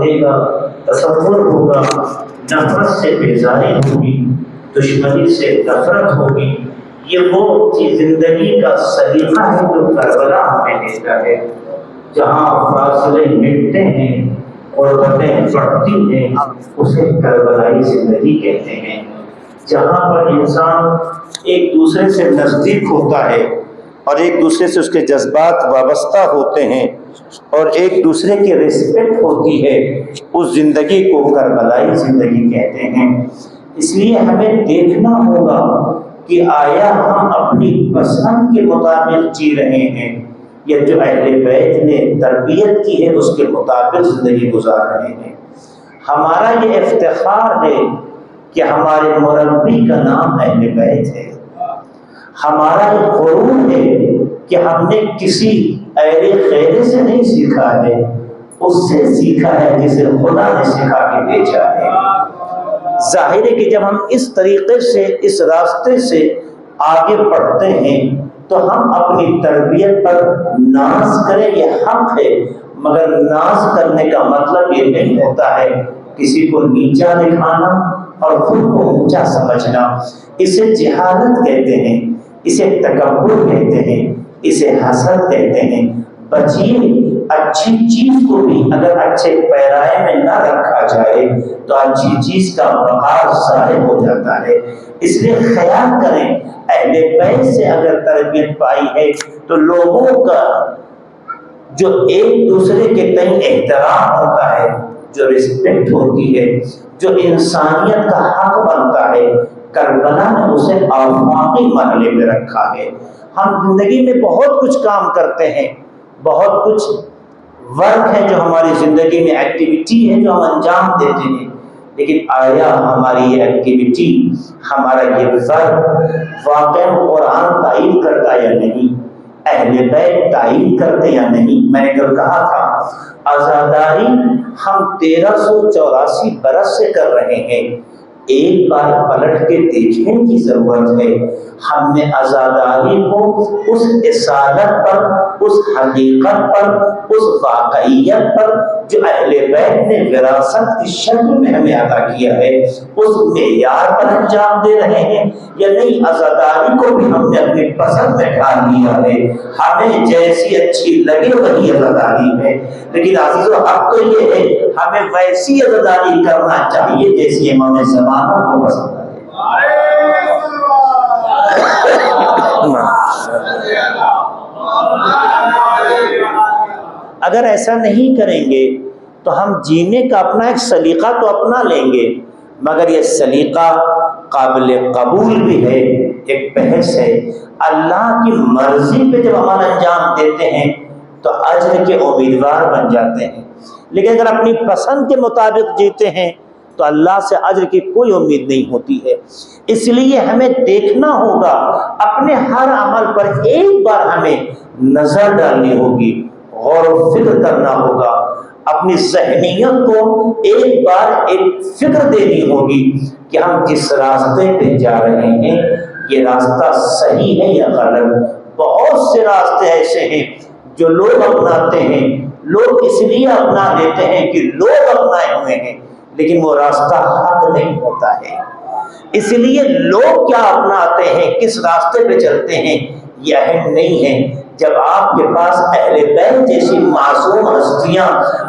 رہے گا، تصور ہوگا، نفرت سے بیزاری ہوگی، دشمنی سے نفرت ہوگی۔ یہ وہ زندگی کا سلیقہ ہے جو کربلا ہمیں دیتا ہے، جہاں فاصلے مٹتے ہیں اور غربتیں بڑھتی ہیں، اسے کربلائی زندگی کہتے ہیں۔ جہاں پر انسان ایک دوسرے سے نزدیک ہوتا ہے اور ایک دوسرے سے اس کے جذبات وابستہ ہوتے ہیں اور ایک دوسرے کی ریسپیکٹ ہوتی ہے، اس زندگی کو کربلائی زندگی کہتے ہیں۔ اس لیے ہمیں دیکھنا ہوگا کہ آیا ہم اپنی پسند کے مطابق جی رہے ہیں یا جو اہل بیت نے تربیت کی ہے اس کے مطابق زندگی گزار رہے ہیں۔ ہمارا یہ افتخار ہے کہ ہمارے مربی کا نام اہل بیت ہے۔ ہمارا یہ غرور ہے کہ ہم نے کسی اہل خیر سے نہیں سیکھا ہے، اس سے سیکھا ہے جسے خدا نے سکھا کے بھیجا ہے۔ ظاہر ہے کہ جب ہم اس طریقے سے اس راستے سے آگے بڑھتے ہیں تو ہم اپنی تربیت پر ناز کریں، یہ حق ہے، مگر ناز کرنے کا مطلب یہ نہیں ہوتا ہے کسی کو نیچا دکھانا اور خود کو اونچا سمجھنا۔ اسے جہالت کہتے ہیں، اسے تکبر کہتے ہیں، اسے حسد کہتے ہیں۔ بچیے اچھی چیز کو بھی اگر اچھے پیرائے میں نہ رکھا جائے تو اچھی چیز کا وقار ظاہر ہو جاتا ہے۔ اس لیے خیال کریں، اہل بیت سے اگر تربیت پائی ہے تو لوگوں کا جو ایک دوسرے کے تئیں احترام ہوتا ہے، جو رسپیکٹ ہوتی ہے، جو انسانیت کا حق بنتا ہے، کربلا نے اسے آفاقی مرحلے میں رکھا ہے۔ ہم زندگی میں بہت کچھ کام کرتے ہیں، بہت کچھ ورک ہے جو ہماری زندگی میں ایکٹیویٹی ہے جو ہم انجام دیتے ہیں، لیکن آیا ہماری یہ ایکٹیویٹی، ہمارا یہ ورک واقعا قرآن تعین کرتا یا نہیں، اہل بیت تعین کرتے یا نہیں؟ میں نے کل کہا تھا عزاداری ہم 1384 برس سے کر رہے ہیں، ایک بار پلٹ کے دیکھنے کی ضرورت ہے۔ ہم نے عزاداری کو اس اصالت پر، اس حقیقت پر، اس واقعیت پر جو اہل بیت نے وراثت کی شکل میں ہمیں عطا کیا ہے، اس معیار پر انجام دے رہے ہیں یا نہیں؟ عزاداری کو بھی ہم نے اپنی پسند میں ڈال لیا ہے، ہمیں جیسی اچھی لگے وہی عزاداری ہے۔ لیکن عزیزو حق تو یہ ہے ہمیں ویسی عزاداری کرنا چاہیے جیسی امام زمانہ کو پسند ہے۔ اگر ایسا نہیں کریں گے تو ہم جینے کا اپنا ایک سلیقہ تو اپنا لیں گے، مگر یہ سلیقہ قابل قبول بھی ہے، ایک بحث ہے۔ اللہ کی مرضی پہ جب عمل انجام دیتے ہیں تو اجر کے امیدوار بن جاتے ہیں، لیکن اگر اپنی پسند کے مطابق جیتے ہیں تو اللہ سے اجر کی کوئی امید نہیں ہوتی ہے۔ اس لیے ہمیں دیکھنا ہوگا، اپنے ہر عمل پر ایک بار ہمیں نظر ڈالنی ہوگی، غور و فکر کرنا ہوگا، اپنی ذہنیت کو ایک بار ایک فکر دینی ہوگی کہ ہم جس راستے پہ جا رہے ہیں یہ راستہ صحیح ہے یا غلط۔ بہت سے راستے ایسے ہیں جو لوگ اپناتے ہیں، لوگ اس لیے اپنا لیتے ہیں کہ لوگ اپنائے ہوئے ہیں، لیکن وہ راستہ حق نہیں ہوتا ہے۔ اس لیے لوگ کیا اپناتے ہیں، کس راستے پہ چلتے ہیں، یہ اہم نہیں ہے۔ جب آپ کے پاس اہل بیت جیسی معصوم ہستیاں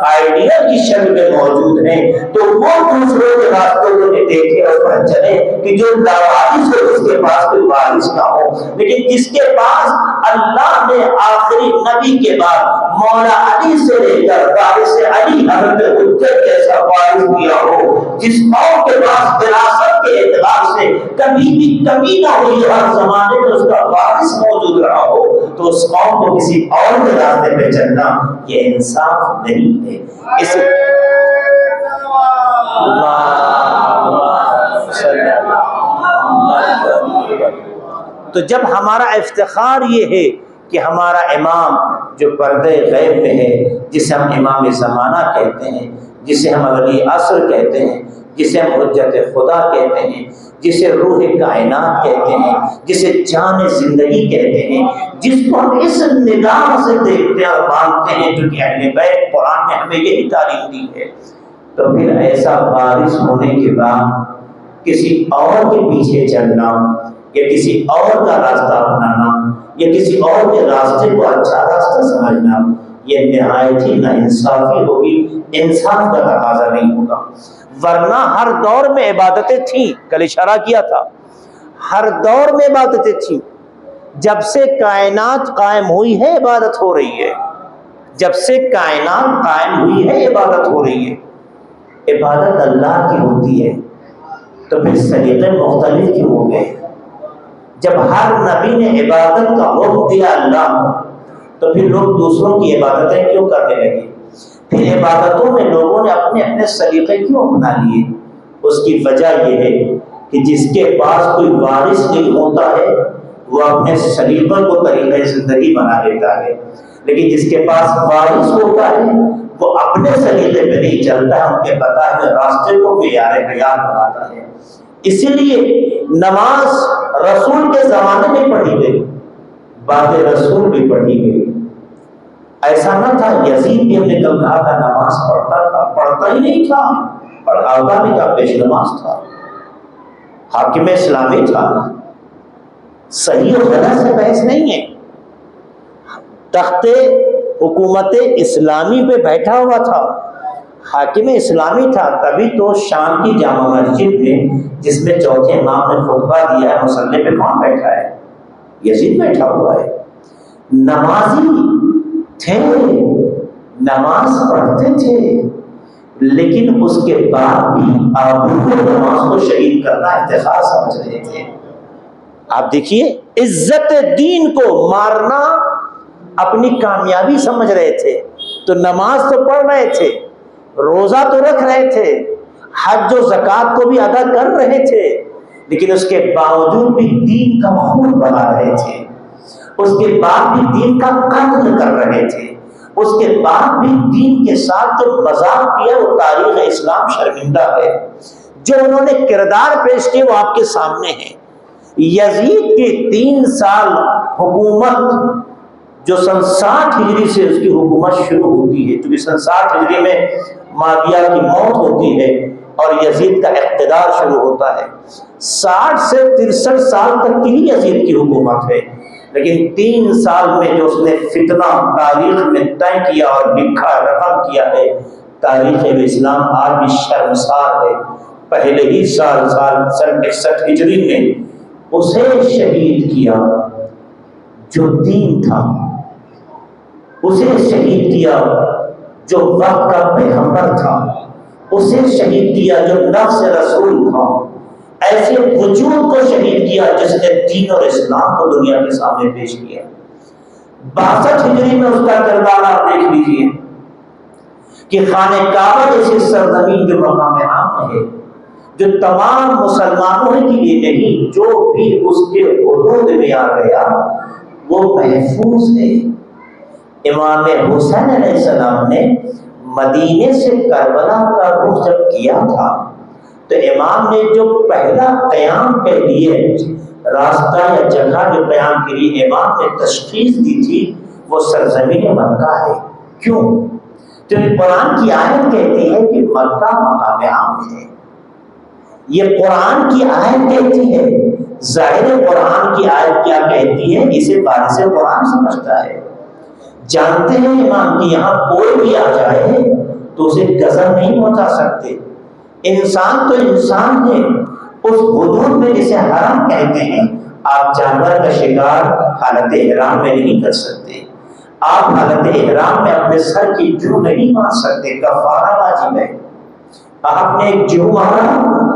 آئیڈیا کی شکل میں موجود ہیں تو وہ دوسروں کے راستوں کو دیکھے اور پر چلے کہ جو لاوارث ہو اس کے پاس کوئی وارث نہ ہو، لیکن جس کے پاس اللہ نے آخری نبی کے بعد مولا علی سے لے کر وارث علی حضرت حجت جیسا وارث دیا ہو، جس قوم کے پاس وراثت کے اعتبار سے کبھی بھی کمی نہ ہوئی، ہر زمانے میں اس کا وارث موجود رہا ہو، تو اس قوم کو کسی اور کے راستے پہ چلنا یہ انصاف نہیں ہے۔ اس تو جب ہمارا افتخار یہ ہے کہ ہمارا امام جو پردے غیب میں ہے، جسے ہم امام زمانہ کہتے ہیں، جسے ہم ولی عصر کہتے ہیں، جسے ہم حجت خدا کہتے ہیں، جسے روح کائنات کہتے ہیں، جسے جان زندگی کہتے ہیں، جس کو ہم اس نگاہ سے دیکھتے ہیں اور مانتے ہیں جو کہ اہل بیت قرآن نے ہمیں یہی تعلیم دی ہے تو پھر ایسا وارث ہونے کے بعد کسی اور کے پیچھے چلنا یا کسی اور کا راستہ اپنانا یا کسی اور کے راستے کو اچھا راستہ سمجھنا، یہ نہایت ہی ناانصافی ہوگی، انصاف کا تقاضا نہیں ہوگا۔ ورنہ ہر دور میں عبادتیں تھیں، کل اشارہ کیا تھا، ہر دور میں عبادتیں تھیں۔ جب سے کائنات قائم ہوئی ہے عبادت ہو رہی ہے، جب سے کائنات قائم ہوئی ہے عبادت ہو رہی ہے۔ عبادت اللہ کی ہوتی ہے تو پھر سلیقے مختلف کیوں ہو گئے؟ جب ہر نبی نے عبادت کا حکم دیا اللہ کو، تو پھر لوگ دوسروں کی عبادتیں کیوں کرنے لگے؟ پھر عبادتوں میں لوگوں نے اپنے اپنے سلیقے کیوں اپنا لیے؟ اس کی وجہ یہ ہے کہ جس کے پاس کوئی وارث نہیں ہوتا ہے وہ اپنے سلیقے کو طریقہ زندگی بنا لیتا ہے، لیکن جس کے پاس وارث ہوتا ہے وہ اپنے سلیقے پہ نہیں چلتا ہے، ان کے بتائے راستے کو معیار حیات بناتا ہے۔ اسی لیے نماز رسول کے زمانے میں پڑھی گئی، بعد رسول بھی پڑھی گئی۔ ایسا نہ تھا، یزید بھی ہم نے کل کہا تھا نماز پڑھتا تھا، پڑھتا ہی نہیں تھا، پڑھاتا بھی تھا، پیش نماز تھا، حاکم اسلامی تھا، صحیح و غلط سے بحث نہیں ہے، تخت حکومت اسلامی پہ بیٹھا ہوا تھا، حاکم اسلامی تھا۔ تبھی تو شام کی جامع مسجد میں جس میں چوتھے امام نے خطبہ دیا ہے، مصلی پہ کون بیٹھا ہے؟ یزید بیٹھا ہوا ہے۔ نمازی تھے، نماز پڑھتے تھے، لیکن اس کے بعد بھی آپ نماز کو شہید کرنا افتخار سمجھ رہے تھے۔ آپ دیکھیے، عزت دین کو مارنا اپنی کامیابی سمجھ رہے تھے، تو نماز تو پڑھ رہے تھے، روزہ تو رکھ رہے تھے، حج و زکوٰۃ کو بھی ادا کر رہے تھے، لیکن اس کے باوجود بھی دین کا خون بہا رہے تھے، اس کے بعد بھی دین کا قتل کر رہے تھے، اس کے بعد بھی دین کے ساتھ جو مذاق کیا وہ تاریخ اسلام شرمندہ ہے۔ جو انہوں نے کردار پیش کیے وہ آپ کے سامنے ہیں۔ یزید کی 3 سال حکومت، جو سن 60 ہجری سے اس کی حکومت شروع ہوتی ہے، کیونکہ سن 60 ہجری میں معاویہ کی موت ہوتی ہے اور یزید کا اقتدار شروع ہوتا ہے۔ 60 سے 63 سال تک کی ہی یزید کی حکومت ہے، لیکن 3 سال میں جو اس نے فتنہ تاریخ میں طے کیا اور لکھا رقم کیا ہے، تاریخ اسلام آج بھی شرمسار ہے۔ پہلے ہی سن 61 ہجری میں اسے شہید کیا جو دین تھا، اسے شہید کیا جو وقت کا پیغمبر تھا، اسے شہید کیا جو نفس رسول تھا، ایسے وجود کو شہید کیا جس نے دین اور اسلام کو دنیا کے سامنے پیش کیا۔ 62 ہجری میں اس کا کردار آپ دیکھ لیجیے کہ خانہ کعبہ جیسی سرزمین جو مقام عام ہے، جو تمام مسلمانوں کے لیے نہیں، جو بھی اس کے حدود میں آ گیا وہ محفوظ ہے۔ امام حسین علیہ السلام نے مدینے سے کربلا کا رخ جب کیا تھا تو امام نے جو پہلا قیام کے لیے راستہ یا جگہ جو قیام کے لیے امام نے تشخیص دی تھی وہ سرزمین مکہ ہے۔ کیوں؟ تو قرآن کی آیت کہتی ہے کہ مکہ مقام عام ہے، یہ قرآن کی آیت کہتی ہے۔ ظاہر قرآن کی آیت کیا کہتی ہے اسے وارث قرآن سمجھتا ہے۔ جانتے ہیں امام کہ یہاں کوئی بھی آ جائے تو اسے غضب نہیں پہنچا سکتے، انسان تو انسان ہے، اس حدود میں جسے حرام کہتے ہیں آپ جانور کا شکار حالت احرام میں نہیں کر سکتے، آپ حالت احرام میں اپنے سر کی جو نہیں مار سکتے، کفارہ واجب ہے۔ آپ نے ایک جو مارا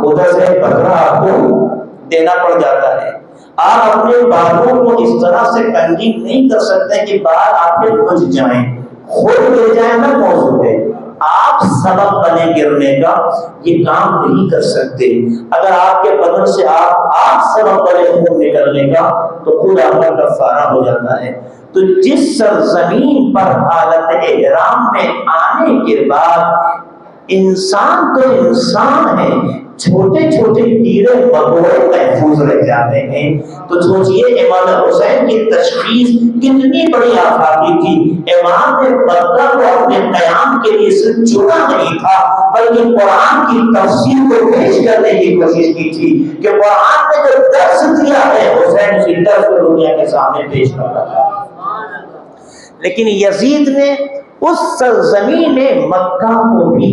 ادھر سے بکرا آپ کو دینا پڑ جاتا ہے۔ آپ اپنے بالوں کو اس طرح سے کنگین نہیں کر سکتے کہ بال آپ کے بچ جائیں، خود گر جائیں نہ موضوع ہے، آپ سبب بنے گرنے کا یہ کام نہیں کر سکتے۔ اگر آپ کے بدن سے آپ سبب بنے خون نکلنے کا تو خود آپ کا کفارہ ہو جاتا ہے۔ تو جس سرزمین پر حالت احرام میں آنے کے بعد انسان تو انسان ہے، چھوٹے چھوٹے کیڑے مکوڑے محفوظ رہ جاتے ہیں۔ تو سوچئے امام حسین کی تشخیص کتنی بڑی آفاقی تھی۔ امام نے مکہ کو اپنے قیام کے لیے صرف چنا نہیں تھا، بلکہ قرآن کی تفسیر کو پیش کرنے کی کوشش کی تھی کہ قرآن نے جو درس دیا ہے حسین اسی درس کو دنیا کے سامنے پیش کر رہا تھا۔ لیکن یزید نے اس سرزمین مکہ کو بھی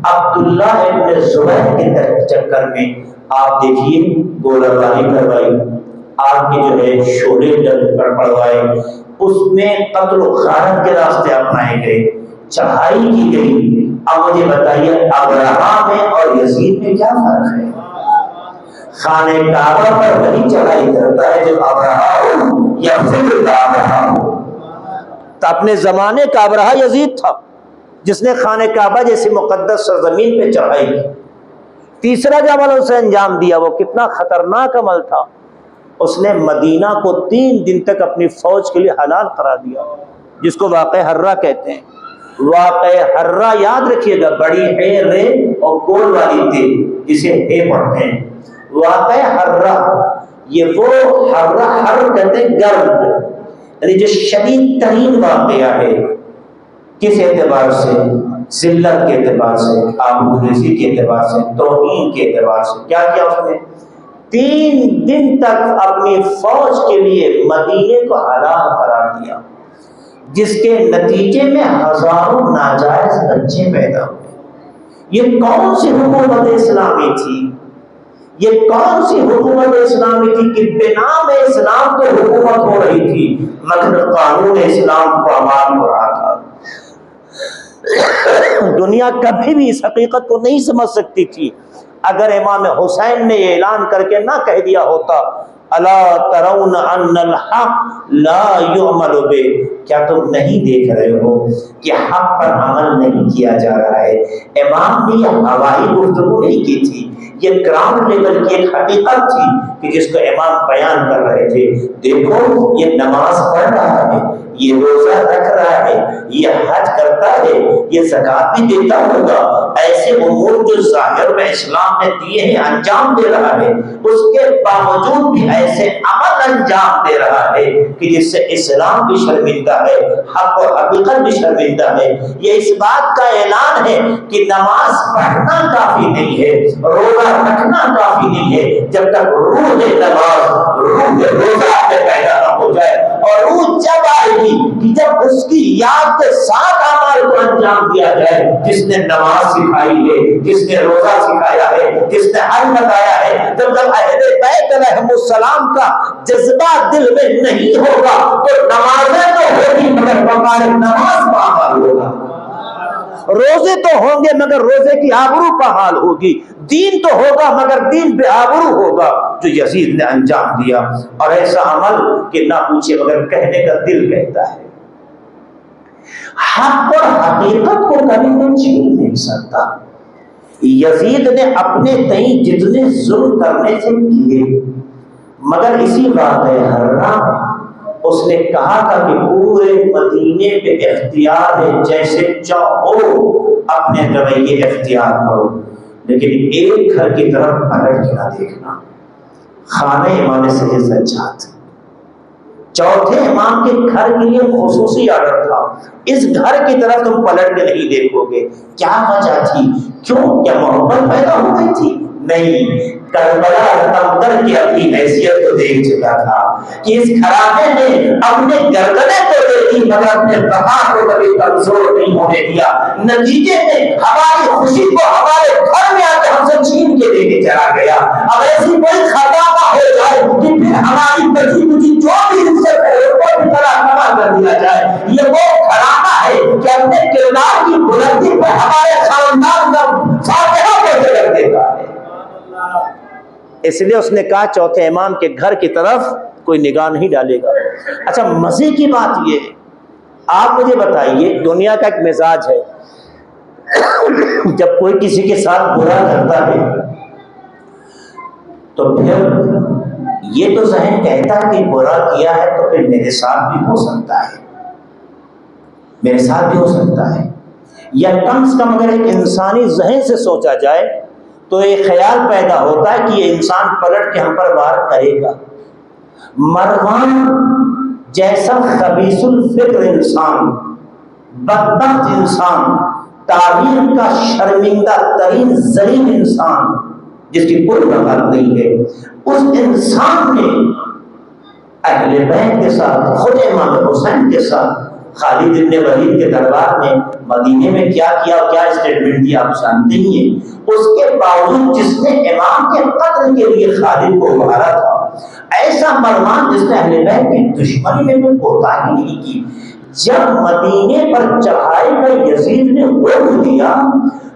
عبداللہ ابن زبیر کے چکر میں آپ دیکھیے گولہ باری کروائی، آگ کے جو ہے شعلے پڑوائے، اس میں قتل و غارت کے راستے اپنائے گئے، چڑھائی کی گئی۔ اب مجھے بتائیے ابرہہ میں اور یزید میں کیا فرق ہے؟ خانہ کعبہ پر وہی چڑھائی کرتا ہے جو ابرہہ ہو یا فکر کا ابرہہ ہو۔ تو اپنے زمانے کا ابرہہ یزید تھا جس نے خانہ کعبہ جیسی مقدس سرزمین پہ چڑھائی کی۔ تیسرا جو عمل اسے انجام دیا وہ کتنا خطرناک عمل تھا، اس نے مدینہ کو 3 دن تک اپنی فوج کے لیے حلال قرار دیا، جس کو واقعہ حرہ کہتے ہیں۔ واقعہ حرہ یاد رکھیے گا، بڑی ہے رے اور گول والی تے جسے ہے پڑھتے ہیں۔ واقعہ حرہ یہ وہ حر کہتے ہیں گرم، یعنی جو شدید ترین واقعہ ہے۔ کس اعتبار سے؟ ذلت کے اعتبار سے، آبروریزی کے اعتبار سے، توہین کے اعتبار سے۔ کیا کیا اس نے؟ 3 دن تک اپنی فوج کے لیے مدینے کو حلال قرار دیا، جس کے نتیجے میں ہزاروں ناجائز بچے پیدا ہوئے۔ یہ کون سی حکومت اسلامی تھی؟ یہ کون سی حکومت اسلامی تھی کہ بنام اسلام تو حکومت ہو رہی تھی مگر قانون اسلام کو عمال ہو رہا تھا۔ دنیا کبھی بھی اس حقیقت کو نہیں سمجھ سکتی تھی اگر امام حسین نے یہ اعلان کر کے نہ کہہ دیا ہوتا الا ترون ان الحق لا يعمل به، کیا تم نہیں دیکھ رہے ہو کہ حق پر عمل نہیں کیا جا رہا ہے؟ امام نے یہ ہوائی گفتگو نہیں کی تھی، یہ گراؤنڈ لیول کی ایک حقیقت تھی کہ جس کو امام بیان کر رہے تھے۔ دیکھو یہ نماز پڑھ رہا ہے، یہ روزہ رکھ رہا ہے، یہ حج کرتا ہے، یہ زکوٰۃ بھی دیتا ہوگا، ایسے امور جو ظاہر میں اسلام نے دیے ہیں انجام دے رہا ہے، اس کے باوجود بھی ایسے عمل انجام دے رہا ہے کہ جس سے اسلام بھی شرمندہ ہے، حق و حقیقت بھی شرمندہ ہے۔ یہ اس بات کا اعلان ہے کہ نماز پڑھنا کافی نہیں ہے، روزہ رکھنا کافی نہیں ہے، جب تک روح نماز روح روزہ پہ پیدا نہ ہو جائے۔ اور روح جب آئے گی کہ جب اس کی یاد کے ساتھ اعمال کو انجام دیا جائے، جس نے نماز سکھائی ہے، جس نے روزہ سکھایا ہے، جس نے حج بتایا ہے، جب تک اہل بیت علیہم السلام کا جذبہ دل میں نہیں ہوگا تو نمازیں تو ہوگی مگر بغیر نماز کا عمل ہوگا، روزے تو ہوں گے مگر روزے کی آبرو کا حال ہوگی، دین تو ہوگا مگر دین بے آبرو ہوگا، جو یزید نے انجام دیا۔ اور ایسا عمل کہ نہ پوچھے مگر کہنے کا دل کہتا ہے۔ حق اور حقیقت کو کبھی کوئی چھین نہیں سکتا۔ یزید نے اپنے تئیں جتنے ظلم کرنے سے کیے، مگر اسی واقعہ حرہ میں اس نے کہا تھا کہ پورے مدینے پہ اختیار ہے، جیسے چاہو اپنے رویے اختیار کرو، لیکن ایک گھر کی طرف پلٹ کے نہ دیکھنا، خانہ امام سجاد۔ چوتھے امام کے گھر کے لیے خصوصی آرڈر تھا، اس گھر کی طرف تم پلٹ کے نہیں دیکھو گے۔ کیا وجہ تھی؟ کیوں؟ کیا محبت پیدا ہو گئی تھی؟ نہیں، کربلا ختم کر کے اپنی حیثیت کو دیکھ چکا تھا کہ اس گھرانے نے اپنے گردنیں تو دے دی مگر اپنے بقا کو کبھی کمزور نہیں ہونے دیا۔ نتیجے میں ہماری خوشی کو ہمارے گھر میں آ کے ہم سے چھین کے لے کے چلا گیا۔ اب ایسی کوئی خطا نہ ہو جائے کہ پھر ہماری بچی کچی جو بھی عزت ہے اس کو بھی طرح تباہ کر دیا جائے۔ یہ وہ گھرانہ ہے کہ اپنے کردار کی بلندی پہ ہمارے خاندان کا فاتحہ کو جگہ دیتا ہے۔ اس لیے اس نے کہا چوتھے امام کے گھر کی طرف کوئی نگاہ نہیں ڈالے گا۔ اچھا مزے کی بات یہ ہے، آپ مجھے بتائیے، دنیا کا ایک مزاج ہے، جب کوئی کسی کے ساتھ برا کرتا ہے تو پھر یہ تو ذہن کہتا ہے کہ برا کیا ہے تو پھر میرے ساتھ بھی ہو سکتا ہے، میرے ساتھ بھی ہو سکتا ہے، یا کم سے کم اگر ایک انسانی ذہن سے سوچا جائے تو ایک خیال پیدا ہوتا ہے کہ یہ انسان پلٹ کے ہم پر وار کرے گا۔ مروان جیسا خبیث الفکر انسان، بدبخت انسان، تاریخ کا شرمندہ ترین ذلیل انسان جس کی کوئی وقت نہیں ہے، اس انسان نے اہل بیت کے ساتھ، خود امام حسین کے ساتھ خالد بن ولید کے دربار میں مدینے میں کیا کیا اور کیا اسٹیٹمنٹ دیا آپ جانتے ہی ہیں۔ اس کے باوجود جس نے امام کے قتل کے لیے خالد کو مارا تھا، ایسا مروان جس نے اہل بیت کی دشمنی میں کوئی کوتاہی نہیں کی، جب مدینے پر چڑھائی کا یزید نے روک دیا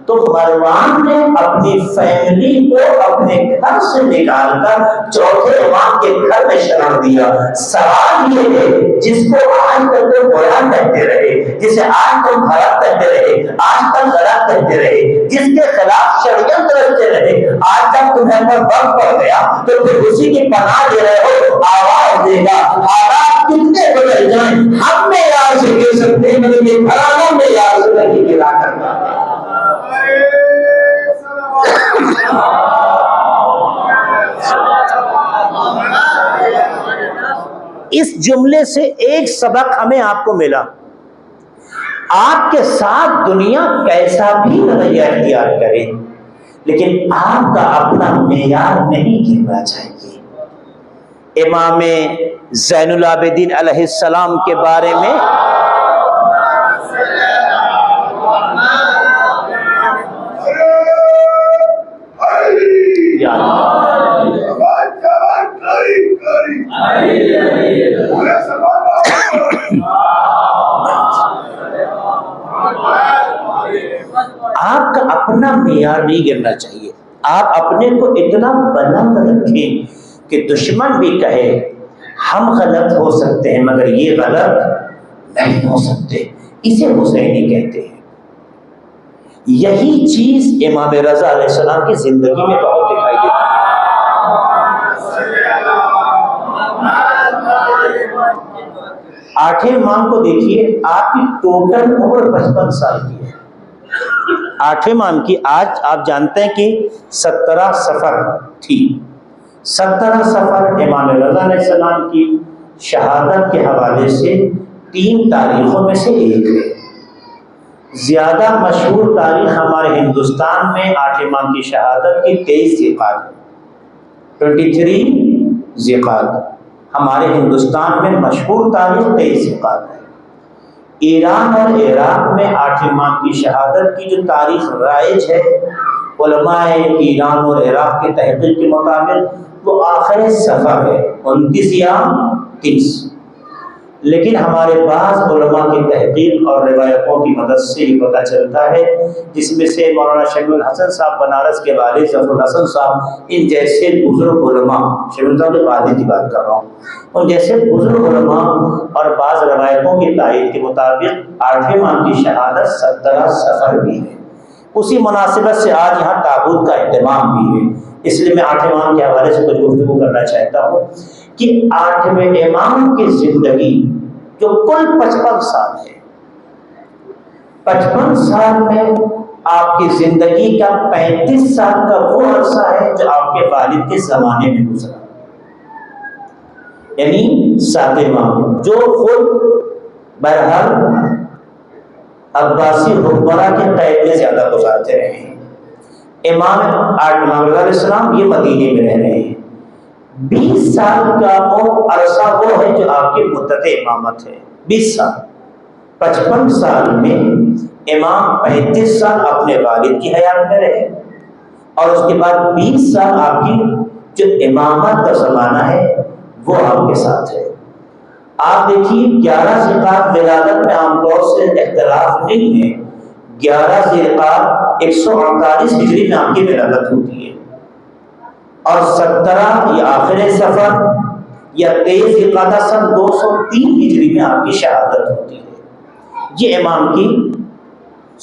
تو مروان نے اپنی فیملی کو اپنے گھر سے نکال کر چوتھے امام کے گھر میں شرح دیا۔ سوال یہ ہے، جس کو آج تک تو گویا کہتے رہے، جسے آج تک بھرت کہتے رہے، آج تک غلط کہتے رہے، جس کے خلاف شریعت رکھتے رہے، آج تک تمہیں پر وقت پڑ گیا تو پھر اسی کی پناہ دے رہے ہو۔ آواز دے گا، حالات کتنے بدل جائیں ہم میں یار سے گر سکتے ہیں مگر یہ گھرانوں میں یار سے نہیں گرا کرتا۔ اس جملے سے ایک سبق ہمیں آپ کو ملا، آپ کے ساتھ دنیا کیسا بھی رویہ اختیار کرے لیکن آپ کا اپنا معیار نہیں گرنا چاہیے۔ امام زین العابدین علیہ السلام کے بارے میں آپ کا اپنا معیار نہیں گرنا چاہیے۔ آپ اپنے کو اتنا بلند رکھیں کہ دشمن بھی کہے ہم غلط ہو سکتے ہیں مگر یہ غلط نہیں ہو سکتے، اسے حسینی کہتے ہیں۔ یہی چیز امام رضا علیہ السلام کی زندگی میں بہت دکھائی دیتی ہے۔ 8 امام کو دیکھیے، آپ کی ٹوٹل عمر 55 سال کی ہے۔ 8 امام کی آج آپ جانتے ہیں کہ 17 صفر تھی۔ 17 صفر امام رضا علیہ السلام کی شہادت کے حوالے سے 3 تاریخوں میں سے ایک ہے۔ زیادہ مشہور تاریخ ہمارے ہندوستان میں 8 امام کی شہادت کی 23 ذیقعد ہے، 23 ذیقعد ہمارے ہندوستان میں مشہور تاریخ 23 ذیقعد ہے۔ ایران اور عراق میں 8 امام کی شہادت کی جو تاریخ رائج ہے، علماء ایران اور عراق کے تحقیق کے مطابق وہ آخر صفر ہے، 29 یا 30۔ لیکن ہمارے بعض علماء کی تحقیق اور روایتوں کی مدد سے یہ پتہ چلتا ہے، جس میں سے مولانا شمیع الحسن صاحب بنارس کے والد ظفر الحسن صاحب، ان جیسے بزرگ علماء، شمیع الحسن کے والد کی بات کر رہا ہوں، ان جیسے بزرگ علماء اور بعض روایتوں کی تائید کے مطابق 8 امام کی شہادت 17 صفر بھی ہے۔ اسی مناسبت سے آج یہاں تابوت کا اہتمام بھی ہے، اس لیے میں 8 امام کے حوالے سے کچھ گفتگو کرنا چاہتا ہوں کہ 8ویں امام کی زندگی جو کل 55 سال ہے، 55 سال میں آپ کی زندگی کا 35 سال کا وہ عرصہ ہے جو آپ کے والد کے زمانے میں گزرا، یعنی 7 امام جو خود بہرحال عباسی حکمراں کے قید میں زیادہ گزارتے رہے ہیں۔ امام رضا علیہ السلام یہ مدینے میں رہ رہے ہیں۔ 20 سال کا وہ عرصہ وہ ہے جو آپ کی مدت امامت ہے، 20 سال۔ 55 سال میں امام 35 سال اپنے والد کی حیات میں رہے اور اس کے بعد 20 سال آپ کی جو امامت کا زمانہ ہے وہ آپ کے ساتھ ہے۔ آپ دیکھیے 11 ذیقعد ولادت میں عام طور سے اختلاف نہیں ہے، 11 ذیقعد 148 ہجری میں آپ کی ولادت ہوتی ہے، اور 17 یا آخر صفر یا 23 ذیقعدہ سن 203 ہجری میں آپ کی شہادت ہوتی ہے۔ یہ امام کی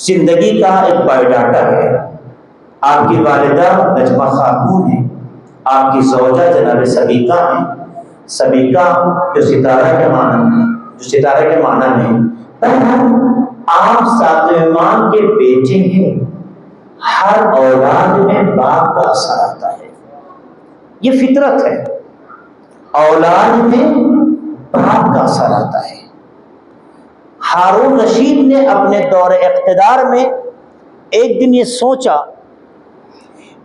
زندگی کا ایک بایو ڈاٹا ہے۔ آپ کی والدہ نجمہ خاتون ہیں، آپ کی زوجہ جناب سبیکہ ہیں، سبیکہ جو ستارہ کے معنی میں آپ 7 امام کے بیٹے ہیں۔ ہر اولاد میں باپ کا اثر آتا ہے، یہ فطرت ہے، اولاد میں باپ کا اثر آتا ہے۔ ہارون رشید نے اپنے دور اقتدار میں ایک دن یہ سوچا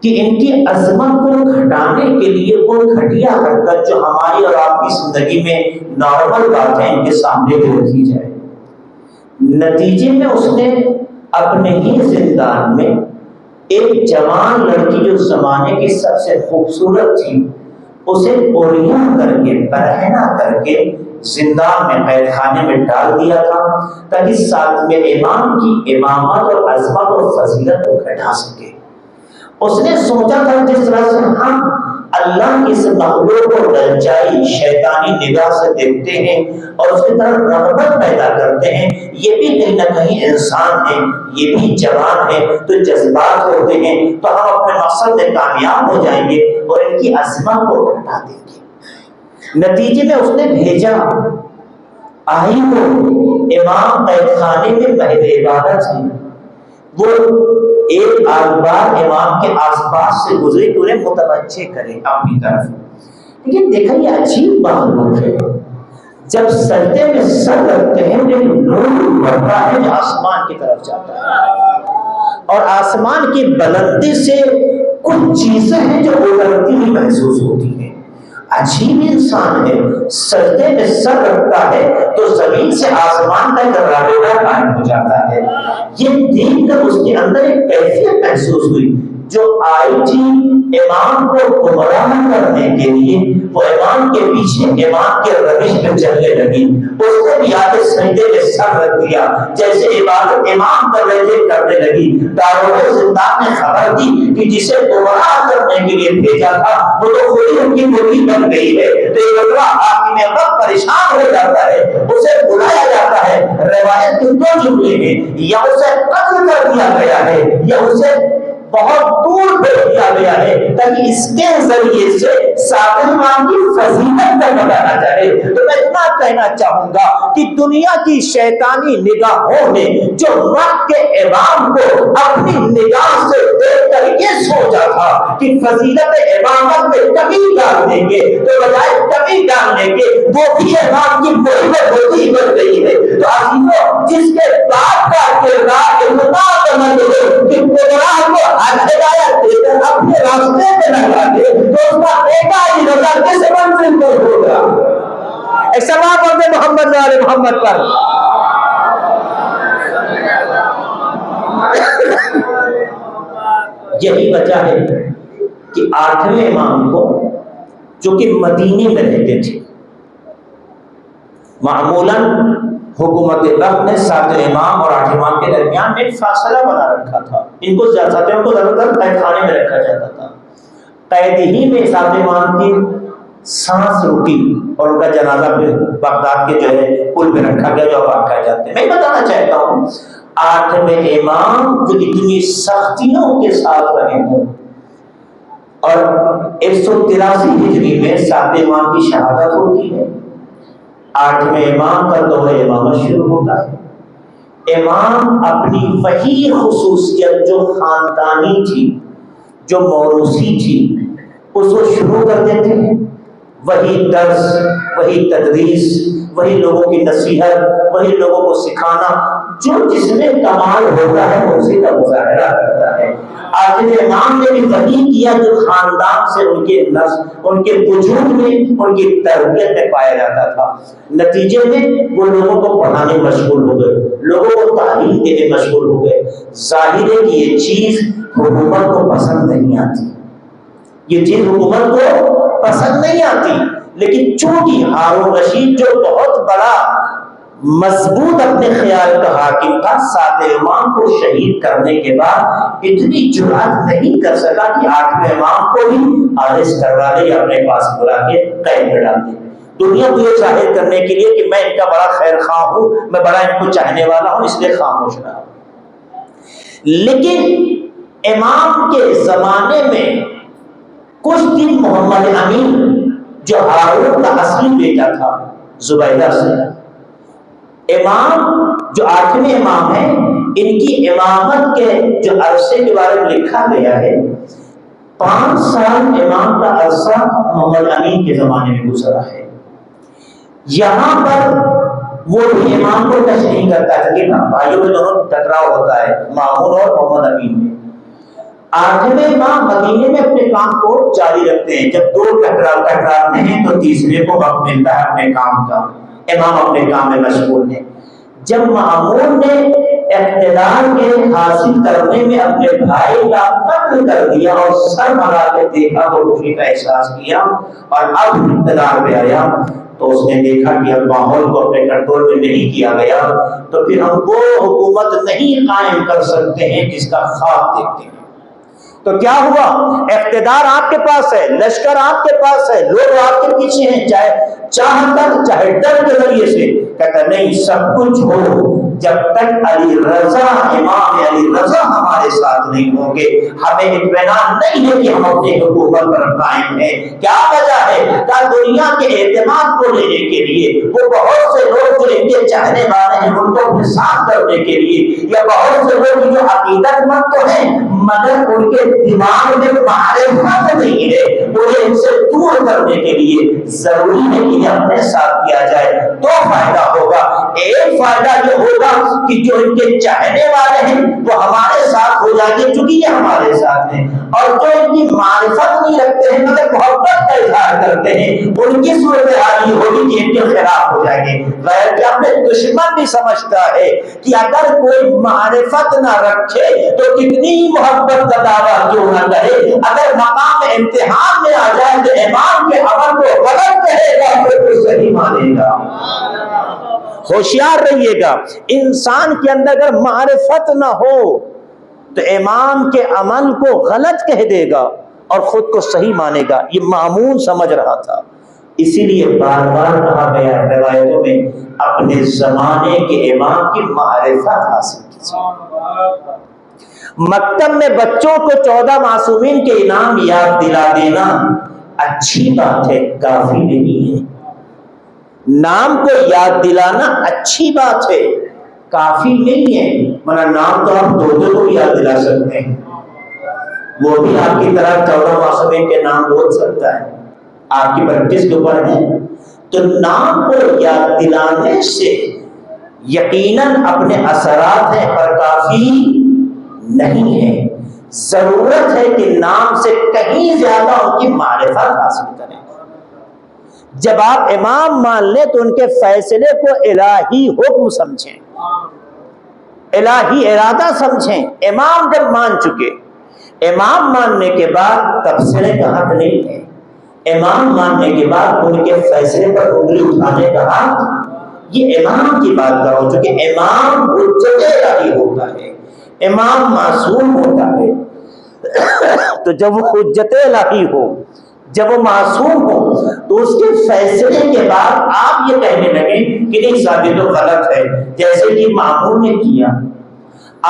کہ ان کی عظمت کو گھٹانے کے لیے وہ گھٹیا حرکت جو ہماری اور آپ کی زندگی میں نارمل بات ہے ان کے سامنے بھی رکھی جائے۔ نتیجے میں اس نے اپنے ہی زندان میں ایک جوان لڑکی جو زمانے کی سب سے خوبصورت تھی اسے اوریاں کر کے برہنہ کر کے زندان میں قید خانے میں ڈال دیا تھا تاکہ ساتھ میں امام کی امامت اور عظمت اور فضیلت کو گھٹا سکے۔ اس نے سوچا تھا جس طرح سے ہم اللہ کی اس مخلوق کو للچائی شیطانی نگاہ سے دیکھتے ہیں اور اس کی طرف رغبت پیدا کرتے ہیں، یہ بھی کہیں نہ کہیں انسان ہے، یہ بھی جوان ہے، تو جذبات ہوتے ہیں، تو ہم اپنے مقصد میں کامیاب ہو جائیں گے اور ان کی عظمت کو گھٹا دیں گے۔ نتیجے میں اس نے بھیجا آئی کو امام قید خانے میں محل عبادت ہے، وہ ایک آدھ بار امام کے آس پاس سے گزری تو انہیں متوجہ کرے اپنی طرف۔ لیکن دیکھا یہ عجیب بات ہے، جب سجدے میں سر رکھتے ہیں تو نور بڑھتا ہے جو آسمان کی طرف جاتا ہے، اور آسمان کی بلندی سے کچھ چیزیں ہیں جو اڑتی ہوئی محسوس ہوتی ہیں۔ عجیب انسان ہے، سجدے میں سر رکھتا ہے تو زمین سے آسمان تک رابطہ قائم ہو جاتا ہے۔ یہ دیکھ کر اس کے اندر ایک کیفیت محسوس ہوئی جو آئی تھی امام کو گمراہ کرنے کے لیے، وہ امام کے پیچھے امام کے روش میں چلنے لگی۔ اس نے بھی آگے سجدے میں سر رکھ دیا، جیسے عبادت امام کر رہے تھے کرنے لگی۔ داروغ زندان نے خبر دی کہ جسے گمراہ کرنے کے لیے بھیجا تھا وہ تو خود ہی ان کی مرغی بن گئی ہے۔ تو یہ بندہ حاکم وقت پریشان ہو جاتا ہے، اسے بلایا جاتا ہے۔ روایت کے دو جملے ہیں، یا اسے قتل کر دیا گیا ہے یا اسے بہت دور بھیج دیا گیا ہے تاکہ اس کے ذریعے سے صادق امام کی فضیلت کا بتانا چاہے۔ تو میں اتنا کہنا چاہوں گا کہ دنیا کی شیطانی نگاہوں نے جو وقت کے امام کو اپنی نگاہ سے دیکھ کر یہ سوچا تھا کہ فضیلت امامت میں کمی ڈال دیں گے، تو بجائے کمی ڈالنے کے وہ بھی امام کی محبت ہوتی بن گئی ہے۔ تو عزیزوں، جس کے باپ کا کردار اتنا بلند ہو کہ گمراہ کو ہدایت دے کر اپنے راستے پہ لگا دے، تو اس کا بیٹا ہی رضا کس منزل پر ہوگا؟ ایک سلام پڑھتے محمد والے محمد پر۔ یہی وجہ ہے کہ 8ویں امام کو جو کہ مدینے میں رہتے تھے، معمولاً حکومت وقت نے 7 امام اور 8 امام کے درمیان میں ایک فاصلہ بنا رکھا تھا۔ ان کو زیادہ تر قید خانے میں رکھا جاتا تھا۔ قید ہی میں 7 امام کی سانس رکی اور ان کا جنازہ پھر بغداد کے جو ہے پل پہ رکھا گیا جو آپ کہہ جاتے ہیں۔ میں بتانا چاہتا ہوں 8ویں امام جو اتنی سختیوں کے ساتھ رہے ہوں، اور 183 ہجری میں 7 امام کی شہادت ہوتی ہے، 8ویں امام کا دور امامت شروع ہوتا ہے۔ امام اپنی وہی خصوصیت جو خاندانی تھی، جو موروثی تھی، اس کو شروع کر دیتے ہیں۔ وہی درس، وہی تدریس، وہی لوگوں کی نصیحت، وہی لوگوں کو سکھانا، جو جس میں کمال ہوتا ہے وہ اسی کا مظاہرہ کرتا ہے۔ آخر امام نے بھی وہی کیا جو خاندان سے ان کے نسل، ان کے وجود میں، ان کی تربیت میں پایا جاتا تھا۔ نتیجے میں وہ لوگوں کو پڑھانے مشغول ہو گئے، لوگوں کو تعلیم دینے مشغول ہو گئے۔ ظاہر ہے کہ یہ چیز حکومت کو پسند نہیں آتی، یہ چیز حکومت کو پسند نہیں آتی، لیکن چونکہ ہارون رشید جو بہت بڑا مضبوط اپنے خیال کا حاکم تھا، 7 امام کو شہید کرنے کے بعد اتنی جرأت نہیں کر سکا کہ 8ویں امام کو بھی آرسٹ کروا لے یا اپنے پاس بلا کے قید میں ڈال دے، دنیا کو یہ ظاہر کرنے کے لیے کہ میں ان کا بڑا خیر خواہ ہوں، میں بڑا ان کو چاہنے والا ہوں، اس لیے خاموش رہا۔ لیکن امام کے زمانے میں کچھ دن محمد امین جو ہارون کا اصلی بیٹا تھا زبیدہ سے، امام جو 8ویں امام ہیں، ان کی امامت کے جو عرصے کے بارے میں لکھا گیا ہے، 5 سال امام کا عرصہ محمد امین کے زمانے میں گزرا ہے۔ یہاں پر وہ بھی امام کو ٹچ نہیں کرتا کہ بھائیوں میں دونوں ٹکراؤ ہوتا ہے، مامون اور محمد امین میں۔ 8ویں امام مدینے میں اپنے کام کو جاری رکھتے ہیں، جب 2 ٹکراتے ہیں تو تیسرے کو وقت ملتا ہے اپنے کام کا، امام اپنے کام میں مشغول ہیں۔ جب مامون نے اقتدار کے حاصل کرنے میں اپنے بھائی کا قتل کر دیا اور سر ملا کے دیکھا تو خوشی کا احساس کیا اور اب اقتدار پہ آیا، تو اس نے دیکھا کہ اب ماحول کو اپنے کنٹرول میں نہیں کیا گیا، تو پھر ہم وہ حکومت نہیں قائم کر سکتے ہیں جس کا خواب دیکھتے ہیں۔ تو کیا ہوا؟ اقتدار آپ کے پاس ہے، لشکر آپ کے پاس ہے، لوگ آپ کے پیچھے ہیں، چاہے چاہ کر چاہے ڈر کے ذریعے سے۔ کہتا نہیں، سب کچھ ہو، جب تک علی رضا امام علی رضا ہمارے ساتھ نہیں ہوں گے ہمیں اطمینان نہیں ہے کہ ہم اپنی حکومت پر قائم ہیں۔ کیا وجہ ہے؟ کہ دنیا کے اعتماد کو لینے کے لیے وہ بہت سے لوگ جو ان کے چاہنے والے ہیں ان کو اپنے ساتھ کرنے کے لیے، یا بہت سے لوگ جو عقیدت مند تو ہیں مگر ان کے دماغ میں معرفت نہیں ہے، انہیں ان سے دور کرنے کے لیے ضروری ہے کہ انہیں اپنے ساتھ کیا جائے۔ دو فائدہ ہوگا، ایک فائدہ یہ ہوگا کہ جو ان کے چاہنے والے ہیں وہ ہمارے ساتھ ہو جائیں گے چونکہ یہ ہمارے ساتھ ہیں، اور جو ان کی معرفت نہیں رکھتے ہیں مگر محبت کا اظہار کرتے ہیں ان کی صورتحال یہ ہوگی کہ ان کے خلاف ہو جائیں گے۔ غیر کہ اپنے دشمن بھی سمجھتا ہے کہ اگر کوئی معرفت نہ رکھے تو کتنی ہی محبت کا دعویٰ کیوں نہ کرے، اگر مقام امتحان میں آ جائے تو امام کے عمل کو غلط کہے گا تو صحیح مانے گا۔ ہوشیار رہیے گا، انسان کے اندر اگر معرفت نہ ہو تو امام کے عمل کو غلط کہہ دے گا اور خود کو صحیح مانے گا۔ یہ مامون سمجھ رہا تھا، اسی لیے بار بار کہا گیا ہے روایتوں میں اپنے زمانے کے امام کی معرفت حاصل کیجیے۔ مکتب میں بچوں کو 14 معصومین کے انعام یاد دلا دینا اچھی بات ہے، کافی نہیں ہے۔ نام کو یاد دلانا اچھی بات ہے، کافی نہیں ہے، ورنہ نام تو آپ دو کو بھی یاد دلا سکتے ہیں، وہ بھی آپ کی طرح 14 معصومین کے نام بول سکتا ہے، آپ کی پریکٹس کے اوپر ہے۔ تو نام کو یاد دلانے سے یقیناً اپنے اثرات ہیں پر کافی نہیں ہے، ضرورت ہے کہ نام سے کہیں زیادہ ان کی معرفت حاصل کریں۔ جب آپ امام مان لیں تو ان کے فیصلے کو الہی حکم سمجھیں، الہی ارادہ سمجھیں۔ امام جب مان چکے، امام ماننے کے بعد تبصرے کا حق نہیں ہے، امام ماننے کے بعد ان کے فیصلے پر انگلی اٹھانے کا حق یہ امام کی بات کرو، چونکہ امام حجت الہی ہوتا ہے، امام معصوم ہوتا ہے۔ تو جب وہ حجت الہی ہو، جب وہ معصوم ہو تو اس کے فیصلے کے بعد آپ یہ کہنے لگے کہ نہیں صاحب یہ تو غلط ہے، جیسے کہ مامون نے کیا۔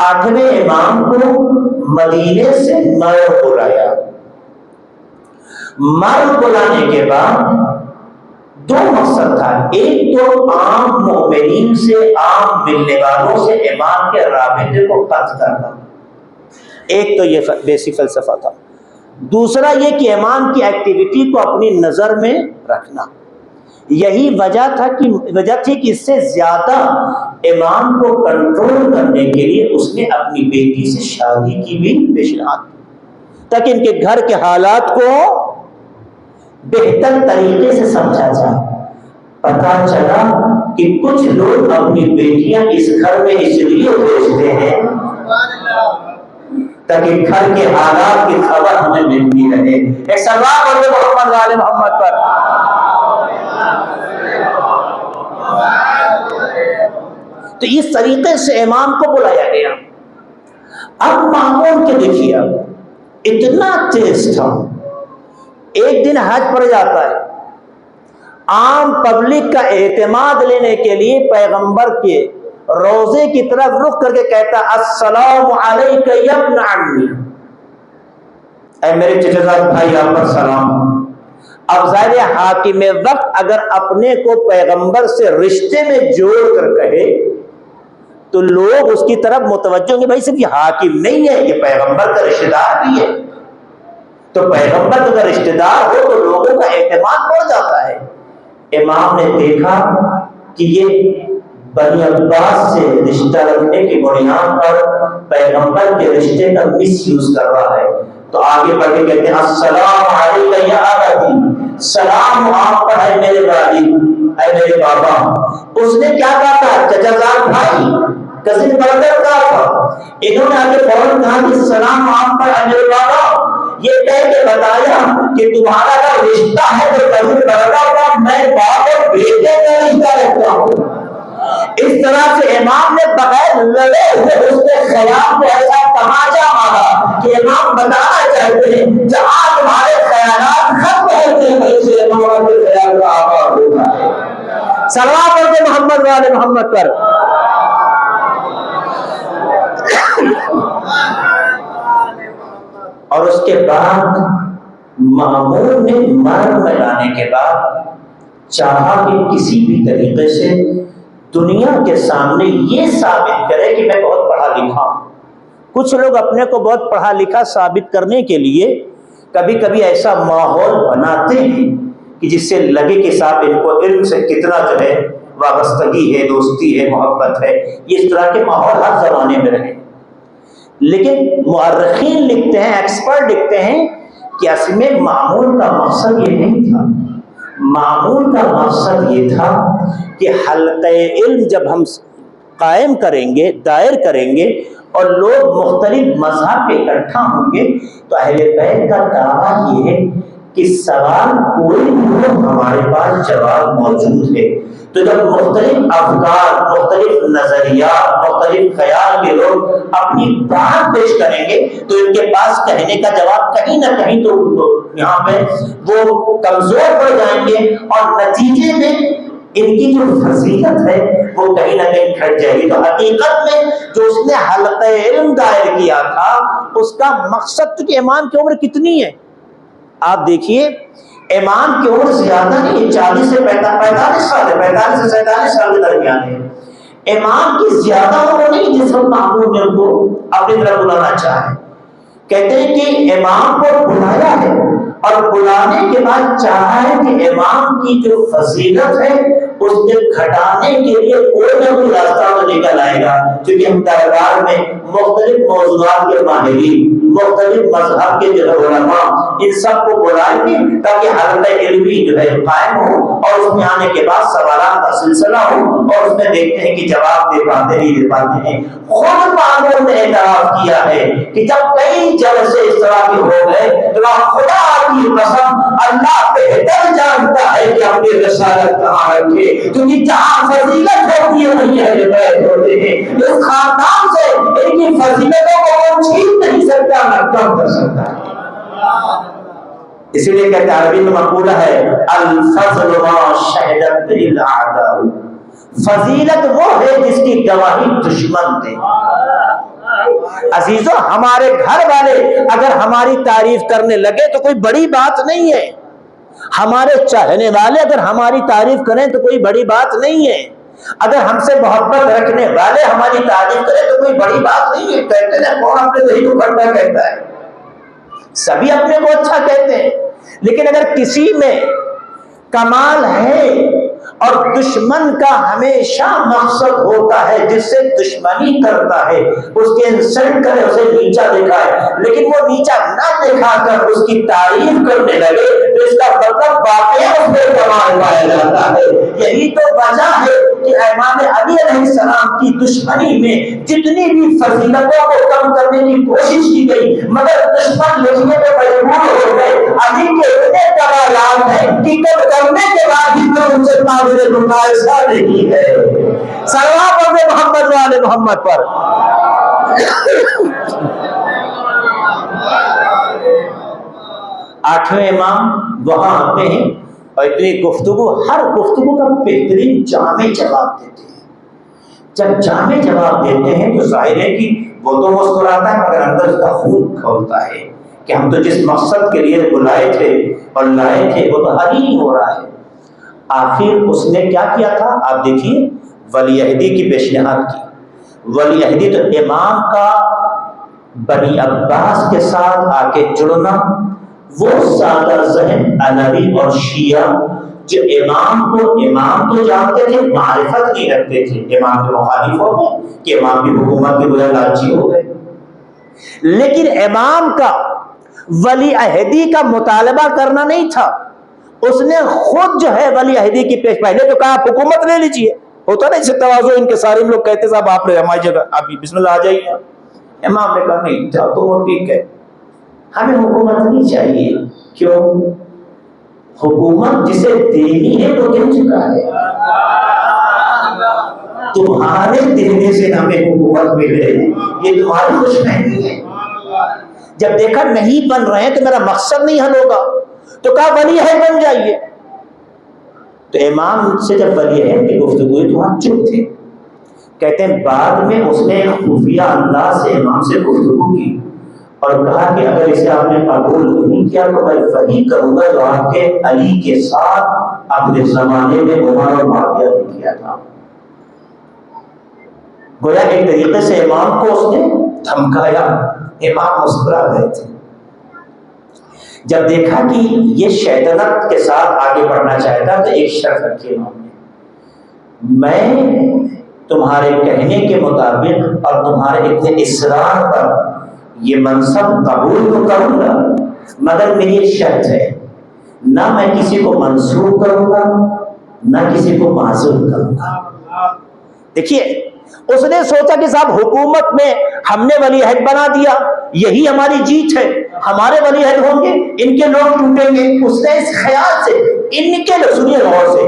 8ویں امام کو مدینے سے مرد بلایا، مرد بلانے کے بعد 2 مقصد تھا، ایک تو عام مومنین سے، عام ملنے والوں سے امام کے رابطے کو قطع کرنا، ایک تو یہ بیسک فلسفہ تھا۔ دوسرا یہ کہ امام کی ایکٹیویٹی کو اپنی نظر میں رکھنا۔ یہی وجہ تھی کہ اس سے زیادہ امام کو کنٹرول کرنے کے لیے اس نے اپنی بیٹی سے شادی کی بھی پیشنہاد کی، تاکہ ان کے گھر کے حالات کو بہتر طریقے سے سمجھا جائے۔ پتہ چلا کہ کچھ لوگ اپنی بیٹیاں اس گھر میں اس لیے بھیجتے ہیں تاکہ گھر کے حالات کی خبر ہمیں ملتی رہے۔ ایک سلوات پڑھو محمد وآل محمد پر۔ تو اس طریقے سے امام کو بلایا گیا۔ اب مامون کے دیکھیے، اتنا تیز تھا، ایک دن حج پر جاتا ہے، عام پبلک کا اعتماد لینے کے لیے پیغمبر کے روزے کی طرف رخ کر کے کہتا السلام علیک یا ابن عمی، اے میرے چچا زاد بھائی آپ پر سلام۔ اب ظاہر حاکم وقت اگر اپنے کو پیغمبر سے رشتے میں جوڑ کر کہے تو لوگ اس کی طرف متوجہ ہوں گے، بھائی صرف یہ حاکم نہیں ہے، یہ پیغمبر کا رشتہ دار بھی ہے، تو پیغمبر کا رشتہ دار ہو تو لوگوں کا اعتماد بڑھ جاتا ہے۔ امام نے دیکھا کہ یہ بنی عباس سے رشتہ رکھنے کی بنیاد پر پیغمبر کے رشتے کا مس یوز کر رہا ہے، تو آگے بڑھ کے کہتے ہیں السلام علیکم یا ابی، سلام آپ پر ہے میرے والد، اے میرے بابا۔ اس نے کیا کہا تھا؟ چچا زاد بھائی، کزن بردر کہا تھا، انہوں نے آگے فوراً کہا کہ سلام آپ پر ہے میرے بابا، یہ کہہ کے بتایا کہ تمہارا اگر رشتہ ہے تو کزن بردر کا، میں باپ اور بیٹے کا رشتہ رکھتا ہوں۔ اس طرح سے امام نے بغیر لڑے ہوئے اس کے خیال کو ایسا تماچا مارا کہ امام بتانا چاہتے ہیں جہاں تمہارے خیالات ختم ہوتے ہیں وہیں سے امام کے خیال کا آغاز ہوتا ہے۔ صلوات پڑھتے محمد والے محمد پر۔ اور اس کے بعد مامون نے مرد میں لانے کے بعد چاہا کہ کسی بھی طریقے سے دنیا کے سامنے یہ ثابت کرے کہ میں بہت پڑھا لکھا ہوں۔ کچھ لوگ اپنے کو بہت پڑھا لکھا ثابت کرنے کے لیے کبھی کبھی ایسا ماحول بناتے ہیں کہ جس سے لگے کہ صاحب ان کو علم سے کتنا جو ہے وابستگی ہے، دوستی ہے، محبت ہے۔ یہ اس طرح کے ماحول ہر زمانے میں رہے، لیکن مورخین لکھتے ہیں، ایکسپرٹ لکھتے ہیں کہ اصل میں مامون کا مقصد یہ نہیں تھا۔ مامون کا مقصد یہ تھا کہ حلقہ علم جب ہم قائم کریں گے، دائر کریں گے اور لوگ مختلف مذہب کے اکٹھا ہوں گے تو اہل بیت کا دعویٰ یہ ہے کہ سوال کوئی بھی ہو ہمارے پاس جواب موجود ہے۔ تو جب مختلف افکار، مختلف نظریات، مختلف خیال کے لوگ اپنی بات پیش کریں گے تو ان کے پاس کہنے کا جواب کہیں نہ کہیں تو یہاں پہ وہ کمزور پڑ جائیں گے اور نتیجے میں ان کی جو فضیلت ہے وہ کہیں نہ کہیں گھٹ جائے گی۔ تو حقیقت میں جو اس نے حلقہ علم دائر کیا تھا اس کا مقصد تو کہ امام کی عمر کتنی ہے؟ آپ دیکھیے امام کی عمر زیادہ نہیں ہے، 40 سے 45 سال ہے، 45 سے 47 سال کے درمیان ہے۔ امام کی زیادہ عمر نہیں جس وقت مامون نے ان کو اپنی طرف بلانا چاہے۔ کہتے ہیں کہ امام کو بلایا ہے اور بلانے کے بعد چاہا ہے کہ امام کی جو فضیلت ہے اس کے گھٹانے کے لیے کوئی نہ کوئی راستہ تو نکل آئے گا، کیونکہ ہم دربار میں مختلف موضوعات کے ماہرین، مختلف مذہب کے جو علماء، ان سب کو بلائیں گے تاکہ حلقہ علمی جو ہے قائم ہو اور اس میں آنے کے بعد سوالات کا سلسلہ ہو اور اس میں دیکھتے ہیں کہ جواب دے پاتے نہیں دے پاتے ہیں۔ خود مامون نے اعتراف کیا ہے کہ جب کئی جلسے اس طرح کے ہو گئے تو خدا کی قسم اللہ بہتر جانتا ہے کہ اپنی رسالت کہاں رکھے، کیونکہ جہاں فضیلت ہوتی ہے وہیں اہل بیت ہوتے ہیں۔ اس خاندان سے ان کی فضیلتوں کو وہ چھین نہیں سکتا نہ کم کر سکتا ہے۔ اسی لیے کہتے ہیں عربی میں مقولہ ہے الفضل ما شہدت به الاعداء، فضیلت وہ ہے جس کی گواہی دشمن دے۔ عزیزو ہمارے گھر والے اگر ہماری تعریف کرنے لگے تو کوئی بڑی بات نہیں ہے، ہمارے چاہنے والے اگر ہماری تعریف کریں تو کوئی بڑی بات نہیں ہے، اگر ہم سے محبت رکھنے والے ہماری تعریف کریں تو کوئی بڑی بات نہیں ہے۔ کہتے ہیں کون اپنے ذہن کو بڑا کہتا ہے، سبھی اپنے کو اچھا کہتے ہیں، لیکن اگر کسی میں کمال ہے اور دشمن کا ہمیشہ مقصد ہوتا ہے جس سے دشمنی کرتا ہے اس کے انسلٹ کرے، اسے نیچا دکھائے، لیکن وہ نیچا نہ دکھا کر اس کی تعریف کرنے لگے تو اس کا مطلب واقعہ اس میں کمال پایا جاتا ہے۔ یہی تو وجہ ہے کہ امام علی علیہ السلام کی دشمنی میں جتنی بھی فضیلتوں کو کم کرنے کی کوشش کی گئی مگر دشمن لکھنے پہ مجبور ہو گئے۔ علی کے اتنے کمالات ہیں کہ کم کرنے کے بعد بھی ان سے قابل مقایسہ نہیں ہے۔ صلوات پڑھتے محمد والے محمد پر۔ آٹھویں امام وہاں آتے ہیں اور اتنی گفتگو، ہر گفتگو کا بہترین جامع جواب دیتے ہیں۔ جب جامع جواب دیتے ہیں تو ظاہر ہے کہ وہ تو مسکراتا ہے مگر اندر اس کا خون کھولتا ہے کہ ہم تو جس مقصد کے لیے بلائے تھے اور لائے تھے وہ تو حل ہی نہیں ہو رہا ہے۔ آخر اس نے کیا کیا تھا آپ دیکھیے، ولی عہدی کی پیشنہاد کی۔ ولی عہدی تو امام کا بنی عباس کے ساتھ آ کے جڑنا، وہ سادہ ذہن علوی اور شیعہ جو امام تو جانتے تھے، معرفت نہیں رکھتے تھے، امام کے مخالف ہو گئے کہ امام بھی حکومت کے بجائے لالچی ہو گئے۔ لیکن امام کا ولی عہدی کا مطالبہ کرنا نہیں تھا، اس نے خود جو ہے ولی عہدی کی پہلے تو کہا آپ حکومت لے لیجئے، ہوتا نا اسے تواضع انکساری، ہم لوگ کہتے صاحب آپ رہے ہماری جگہ، آپ بسم اللہ آ جائیے۔ امام نے کہا نہیں جاؤ تو وہ ٹھیک ہے، ہمیں حکومت نہیں چاہیے۔ کیوں؟ حکومت جسے دینی ہے وہ دے چکا ہے، تمہارے دینے سے ہمیں حکومت ملے یہ تمہاری خوش نہیں ہے۔ جب دیکھا نہیں بن رہے ہیں تو میرا مقصد نہیں حل ہوگا تو کہا ولی عہد بن جائیے۔ تو امام سے جب ولی عہد کی گفتگو ہوئی تو وہاں چپ تھے۔ کہتے ہیں بعد میں اس نے خفیہ انداز سے امام سے گفتگو کی اور کہا کہ اگر اسے آپ نے قبول نہیں کیا تو میں وہی کروں گا جو آپ کے علی کے ساتھ اپنے زمانے میں عمر اور معاویہ نے کیا تھا۔ گویا ایک طریقے سے امام کو اس نے دھمکایا، امام مسکرا گئے تھے۔ جب دیکھا کہ یہ شیطنت کے ساتھ آگے بڑھنا چاہتا تو ایک شرط رکھی امام نے، میں تمہارے کہنے کے مطابق اور تمہارے اتنے اصرار پر یہ منصب قبول تو کروں گا، مگر میری ایک شرط ہے، نہ میں کسی کو منصوب کروں گا نہ کسی کو معزول کروں گا۔ دیکھیے اس نے سوچا کہ صاحب حکومت میں ہم نے ولی عہد بنا دیا، یہی ہماری جیت ہے، ہمارے ولی عہد ہوں گے، ان کے لوگ ٹوٹیں گے۔ اس نے اس خیال سے ان کے لوگ، سنیے غور سے،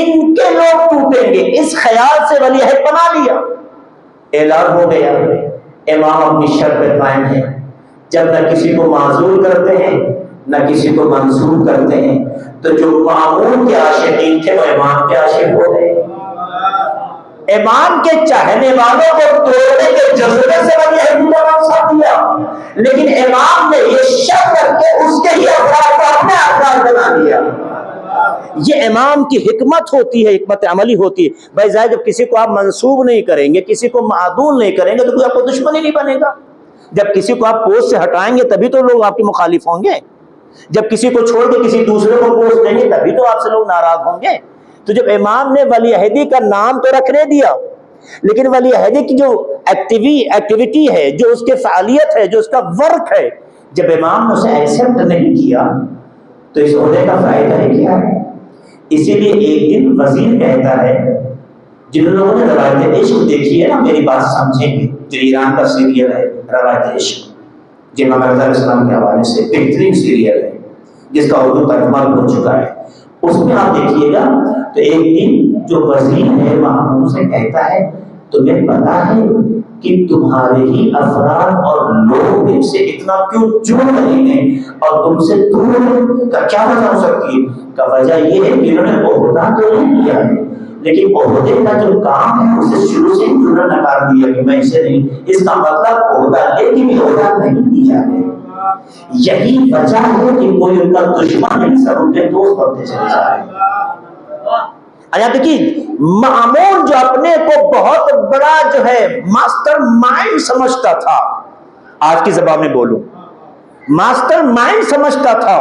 ان کے لوگ ٹوٹیں گے اس خیال سے ولی عہد بنا لیا۔ اعلان ہو گیا، امام اپنی شرط پہ قائم ہے، جب نہ کسی کو معزول کرتے ہیں نہ کسی کو منصوب کرتے ہیں، تو جو مامون کے عاشقین تھے وہ امام کے عاشق ہو گئے۔ امام کے چاہنے والوں کو توڑنے کے جذبے سے ولی عہد کا منصب دیا، لیکن امام نے یہ شرط کر کے اس کے ہی افراد کو اپنے افراد بنا دیا۔ یہ امام کی حکمت ہوتی ہے، حکمت عملی ہوتی ہے۔ بھائی ظاہر جب کسی کو آپ منصوب نہیں کریں گے، کسی کو معدول نہیں کریں گے تو کوئی آپ کو دشمن ہی نہیں بنے گا۔ جب کسی کو آپ پوسٹ سے ہٹائیں گے تبھی تو لوگ آپ کے مخالف ہوں گے، جب کسی کو چھوڑ کے کسی دوسرے کو پوسٹ دیں گے تبھی تو آپ سے لوگ ناراض ہوں گے۔ تو جب امام نے ولی عہدی کا نام تو رکھنے دیا، لیکن ولی عہدی کی جو ایکٹیویٹی ہے، جو اس کے فعالیت ہے، جو اس کا ورک ہے، جب امام نے اسے ایکسپٹ نہیں کیا تو اس عہدے کا فائدہ ہے کیا ہے؟ اسی لیے ایک دن وزیر کہتا ہے، جن لوگوں نے روایت عشق دیکھی ہے نا، میری بات سمجھیں گے، جو ایران کا سیریل ہے روایت عشق، جو امام رضا علیہ السلام کے حوالے سے بہترین سیریل ہے جس کا اردو ترجمہ ہو چکا ہے، اس میں آپ دیکھیے گا تو ایک دن جو وزیر ہے محمود سے کہتا ہے تمہیں پتا ہے کہ تمہارے ہی افراد اور لوگ ان سے اتنا کیوں جڑ رہے ہیں اور تم سے دور کا کیا وجہ ہو سکتی ہے؟ کا وجہ یہ ہے کہ انہوں نے عہدہ تو نہیں لیا ہے، لیکن عہدے کا جو کام ہے اسے شروع سے انہوں نے نکار دیا کہ میں اسے نہیں، اس کا مطلب عہدہ لے کے بھی عہدہ نہیں دیا ہے۔ یہی وجہ ہے کہ کوئی ان کا دشمن نہیں، سب ان کے دوست بنتے چلے جا رہے ہیں۔ آیا دیکھیے مامون جو اپنے کو بہت بڑا جو ہے ماسٹر مائنڈ سمجھتا تھا، آج کی زبان میں بولوں ماسٹر مائنڈ سمجھتا تھا،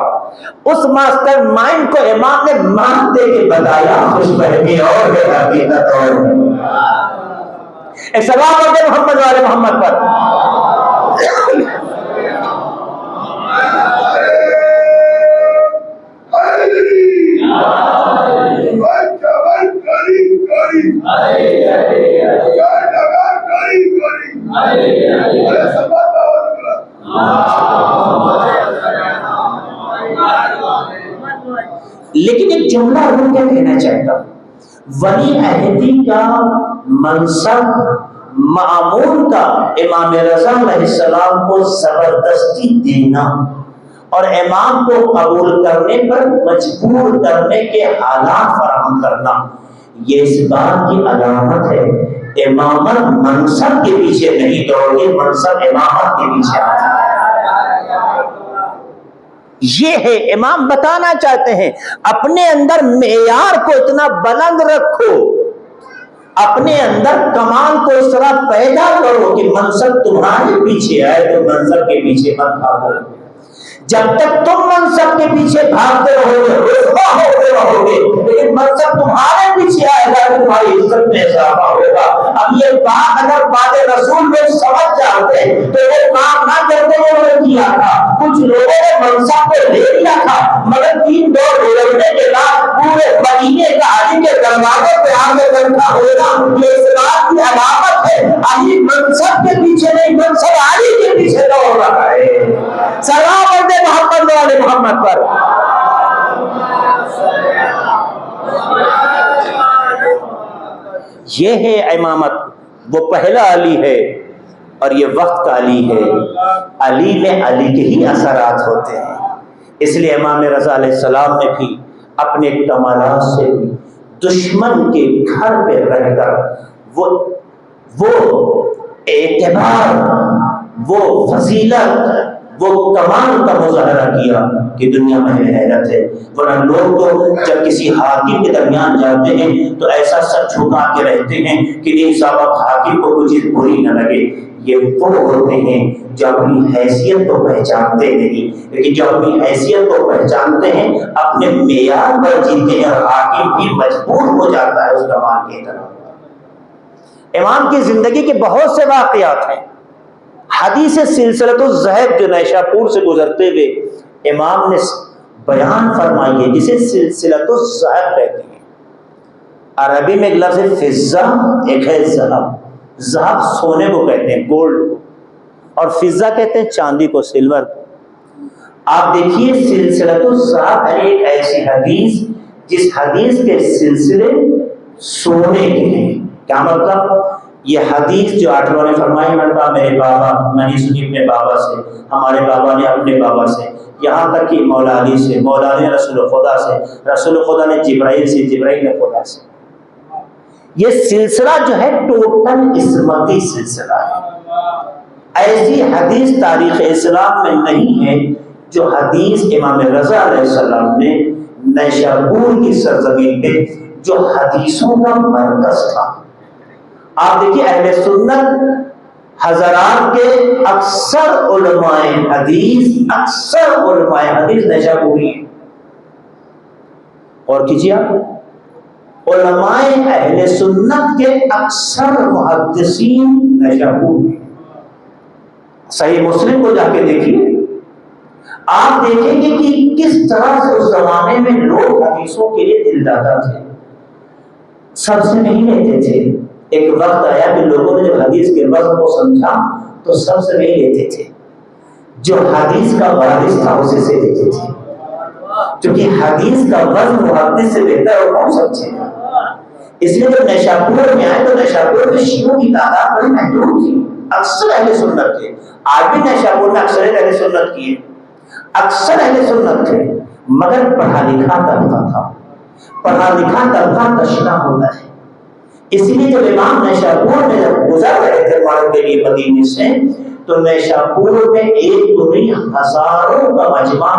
اس ماسٹر مائنڈ کو امام نے مان دے کے بتایا خوش فہمی اور ہے حقیقت اور ہے۔ ایک سلام ہوتے محمد والے محمد پر۔ لیکن ایک جملہ ہوں کیا کہنا چاہتا ہوں، ولی عہدی کا منصب مامون کا امام رضا علیہ السلام کو زبردستی دینا اور امام کو قبول کرنے پر مجبور کرنے کے حالات فراہم کرنا، یہ اس بات کی علامت ہے امامت منصب کے پیچھے نہیں دوڑ گے، منصب امامت کے پیچھے آتا ہے۔ یہ ہے امام بتانا چاہتے ہیں، اپنے اندر معیار کو اتنا بلند رکھو، اپنے اندر کمال کو اس طرح پیدا کرو کہ منصب تمہارے پیچھے آئے تو منصب کے پیچھے مت بھاگو۔ جب تک تم منصب کے پیچھے بھاگتے رہو گے، رسوا ہوتے رہو گے، لیکن منصب تمہارے پیچھے آئے گا تو تمہاری عزت میں اضافہ ہوگا۔ اب یہ بات اگر بات رسول لوگ سمجھ جاتے تو وہ کام نہ کرتے جو انہوں نے کیا تھا۔ کچھ لوگوں نے منصب کو لے لیا تھا، مگر 3 دور گزرنے کے بعد پورے مدینے کا علی کے دروازے پہ آ کے بیٹھا ہوگا، یہ اس بات کی علامت ہے علی منصب کے پیچھے نہیں، منصب علی کے پیچھے دوڑ رہا ہے۔ سلام محمد والے محمد پر۔ یہ ہے امامت، وہ پہلا علی ہے اور یہ وقت کا علی ہے۔ علی میں علی کے ہی اثرات ہوتے ہیں، اس لیے امام رضا علیہ السلام نے بھی اپنے کمالات سے بھی دشمن کے گھر پہ رہ کر وہ اعتبار، وہ فضیلت، وہ کمال کا مظاہرہ کیا کہ دنیا میں حیرت ہے۔ ورنہ لوگ تو جب کسی حاکم کے درمیان جاتے ہیں تو ایسا سر جھکا کے رہتے ہیں کہ نہیں صاحب اب حاکم کو کوئی چیز بری نہ لگے۔ یہ وہ ہوتے ہیں جو اپنی حیثیت کو پہچانتے نہیں، لیکن جو اپنی حیثیت کو پہچانتے ہیں اپنے معیار پر جیتے ہیں، اور حاکم بھی مجبور ہو جاتا ہے اس کمال کی طرف۔ امام کی زندگی کے بہت سے واقعات ہیں۔ حدیث سلسلۃ الذہب جو نیشاپور سے گزرتے ہوئے امام نے بیان فرمائی ہے، جسے سلسلۃ الذہب کہتے ہیں۔ عربی میں ایک لفظ ہے فضہ، ایک ہے ذہب۔ ذہب سونے کو کہتے ہیں، گولڈ کو، اور فضہ کہتے ہیں چاندی کو، سلور کو۔ آپ دیکھیے سلسلۃ الذہب ہے ایک ایسی حدیث جس حدیث کے سلسلے سونے کے ہیں۔ کیا مطلب؟ یہ حدیث جو 8 لوگوں نے فرمائی، میں نے کہا میرے بابا، میں نے سنی اپنے بابا سے، ہمارے بابا نے اپنے بابا سے، یہاں تک کہ مولا علی سے، مولا علی نے رسول خدا سے، رسول خدا نے جبرائیل سے، جبرائیل نے خدا سے۔ یہ سلسلہ جو ہے ٹوٹل عصمتی سلسلہ ہے۔ ایسی حدیث تاریخ اسلام میں نہیں ہے جو حدیث امام رضا علیہ السلام نے نیشاپور کی سرزمین پہ جو حدیثوں کا مرکز تھا۔ آپ دیکھیے اہل سنت حضرات کے اکثر علماء حدیث نیشاپوری ہیں۔ اور کیجیے آپ، علماء اہل سنت کے اکثر محدثین نیشاپور ہیں۔ صحیح مسلم کو جا کے دیکھیے، آپ دیکھیں گے کہ کس طرح سے اس زمانے میں لوگ حدیثوں کے لیے دل دادا تھے، سب سے نہیں لیتے تھے۔ ایک وقت آیا کہ لوگوں نے جب حدیث کے وزن کو سمجھا تو سب سے نہیں لیتے تھے، جو حدیث کا وارث تھا اسے سے لیتے تھے، کیونکہ حدیث کا وزن محدث سے بہتر اور کون سمجھے گا۔ اس لیے جب نیشاپور میں آئے تو نیشاپور میں شیعوں کی تعداد بڑی محدود تھی، اکثر اہل سنت تھے۔ آج بھی نیشاپور میں اکثر اہل سنت کی ہے، اکثر اہل سنت تھے، مگر پڑھا لکھا طبقہ تھا۔ پڑھا لکھا طبقہ تشنا ہوتا ہے۔ اس لیے جب امام نیشاپور میں جب گزر رہے تھے وہاں کے لیے مدینے سے، تو نیشاپور میں ایک تو نہیں ہزاروں کا مجمع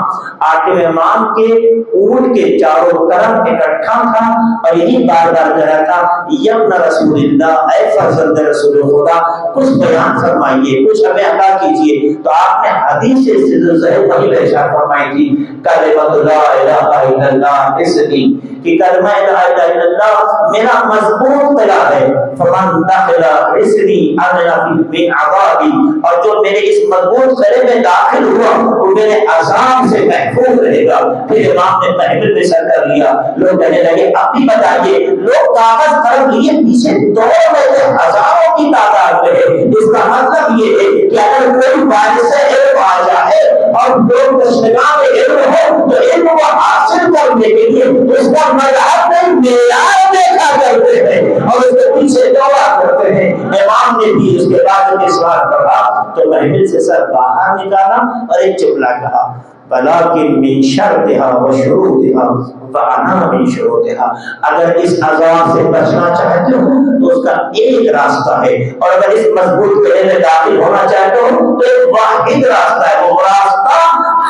آکے امام کے اونٹ کے چاروں طرف اکٹھا تھا اور یہی بار بار کہہ رہا تھا یبن رسول اللہ، اے فرزند رسول خدا، کچھ بیان فرمائیے، کچھ ہمیں عطا کیجیے۔ تو آپ نے حدیث سے وہی ارشاد فرمائی تھی، کلمۃ لا الہ الا اللہ، اس کی کہ کلمہ لا الہ الا اللہ میرا مضبوط قلعہ ہے، فمن دخل رسلی اغلا فی عذابی، اور جو میرے اس مضبوط قلعے میں داخل ہوا وہ میرے عذاب سے محفوظ رہے گا۔ پھر امام نے محفل میں سر کر لیا، لوگ کہنے لگے اب بھی بتائیے، لوگ کاغذ قلم لیے پیچھے دوڑ رہے تھے، ہزاروں کی تعداد میں۔ اس کا مطلب یہ ہے کہ اگر کوئی وارث علم آ جائے اور لوگ تشنگان علم ہو تو علم کو حاصل کرنے کے لیے اس کا مذہب نہیں معیار دیکھا کرتے ہیں اور اس کے پیچھے دوڑا کرتے ہیں۔ امام نے بھی اس کے بعد کے سوال پڑھا تو محفل سے سر باہر نکالا اور ایک جملہ کہا، ولیکن من شرطھا و شروطھا وانا من شروطھا، اگر اس عذاب سے بچنا چاہتے ہو تو اس کا ایک راستہ ہے، اور اگر اس مضبوط قلعے میں داخل ہونا چاہتے ہو تو ایک واحد راستہ ہے، وہ راستہ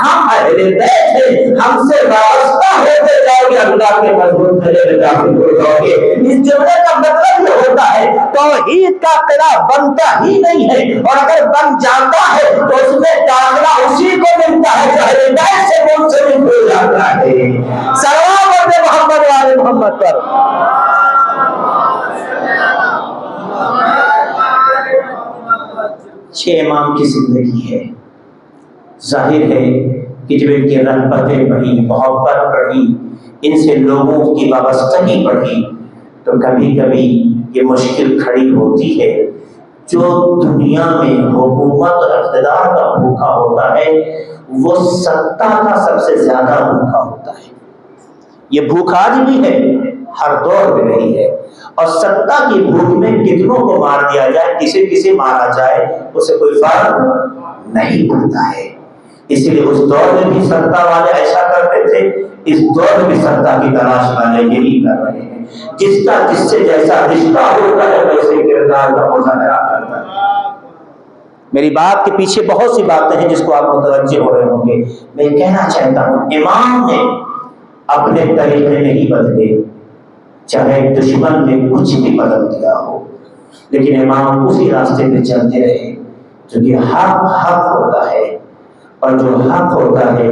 ہم اہل بیت اللہ کے مضبوط گلے میں داخل ہو جاؤ گے۔ اس جملے کا مطلب یہ ہوتا ہے توحید کا قلعہ بنتا ہی نہیں ہے، اور اگر بن جاتا ہے تو اس میں داخلہ اسی کو ملتا ہے جو ہدایت سے منسلک ہو جاتا ہے۔ صلوات محمد والے محمد پر۔ چھ امام کی زندگی ہے۔ ظاہر ہے کہ جب ان کی رغبتیں بڑھی، محبت بڑھی، ان سے لوگوں کی وابستگی بڑھی، تو کبھی کبھی یہ مشکل کھڑی ہوتی ہے۔ جو دنیا میں حکومت اور اقتدار کا بھوکا ہوتا ہے وہ سطح کا سب سے زیادہ بھوکا ہوتا ہے۔ یہ بھوک آج بھی ہے، ہر دور میں رہی ہے، اور سطح کی بھوک میں کتنوں کو مار دیا جائے، کسے مارا جائے، اسے کوئی فرق نہیں پڑتا ہے۔ اسی لیے اس دور میں بھی سطح والے ایسا کرتے تھے، اس دور میں بھی سطح کی تلاش والے یہی کر رہے ہیں۔ جس سے جیسا رشتہ ہوتا ہے ویسے کردار کا مظاہرہ کرتا ہے۔ میری بات کے پیچھے بہت سی باتیں ہیں جس کو آپ متوجہ ہو رہے ہوں گے۔ میں کہنا چاہتا ہوں امام نے اپنے طریقے نہیں بدلے، چاہے دشمن نے کچھ بھی بدل دیا ہو، لیکن امام اسی راستے پہ چلتے رہے جو کہ حق ہوتا ہے، اور جو حق ہوتا ہے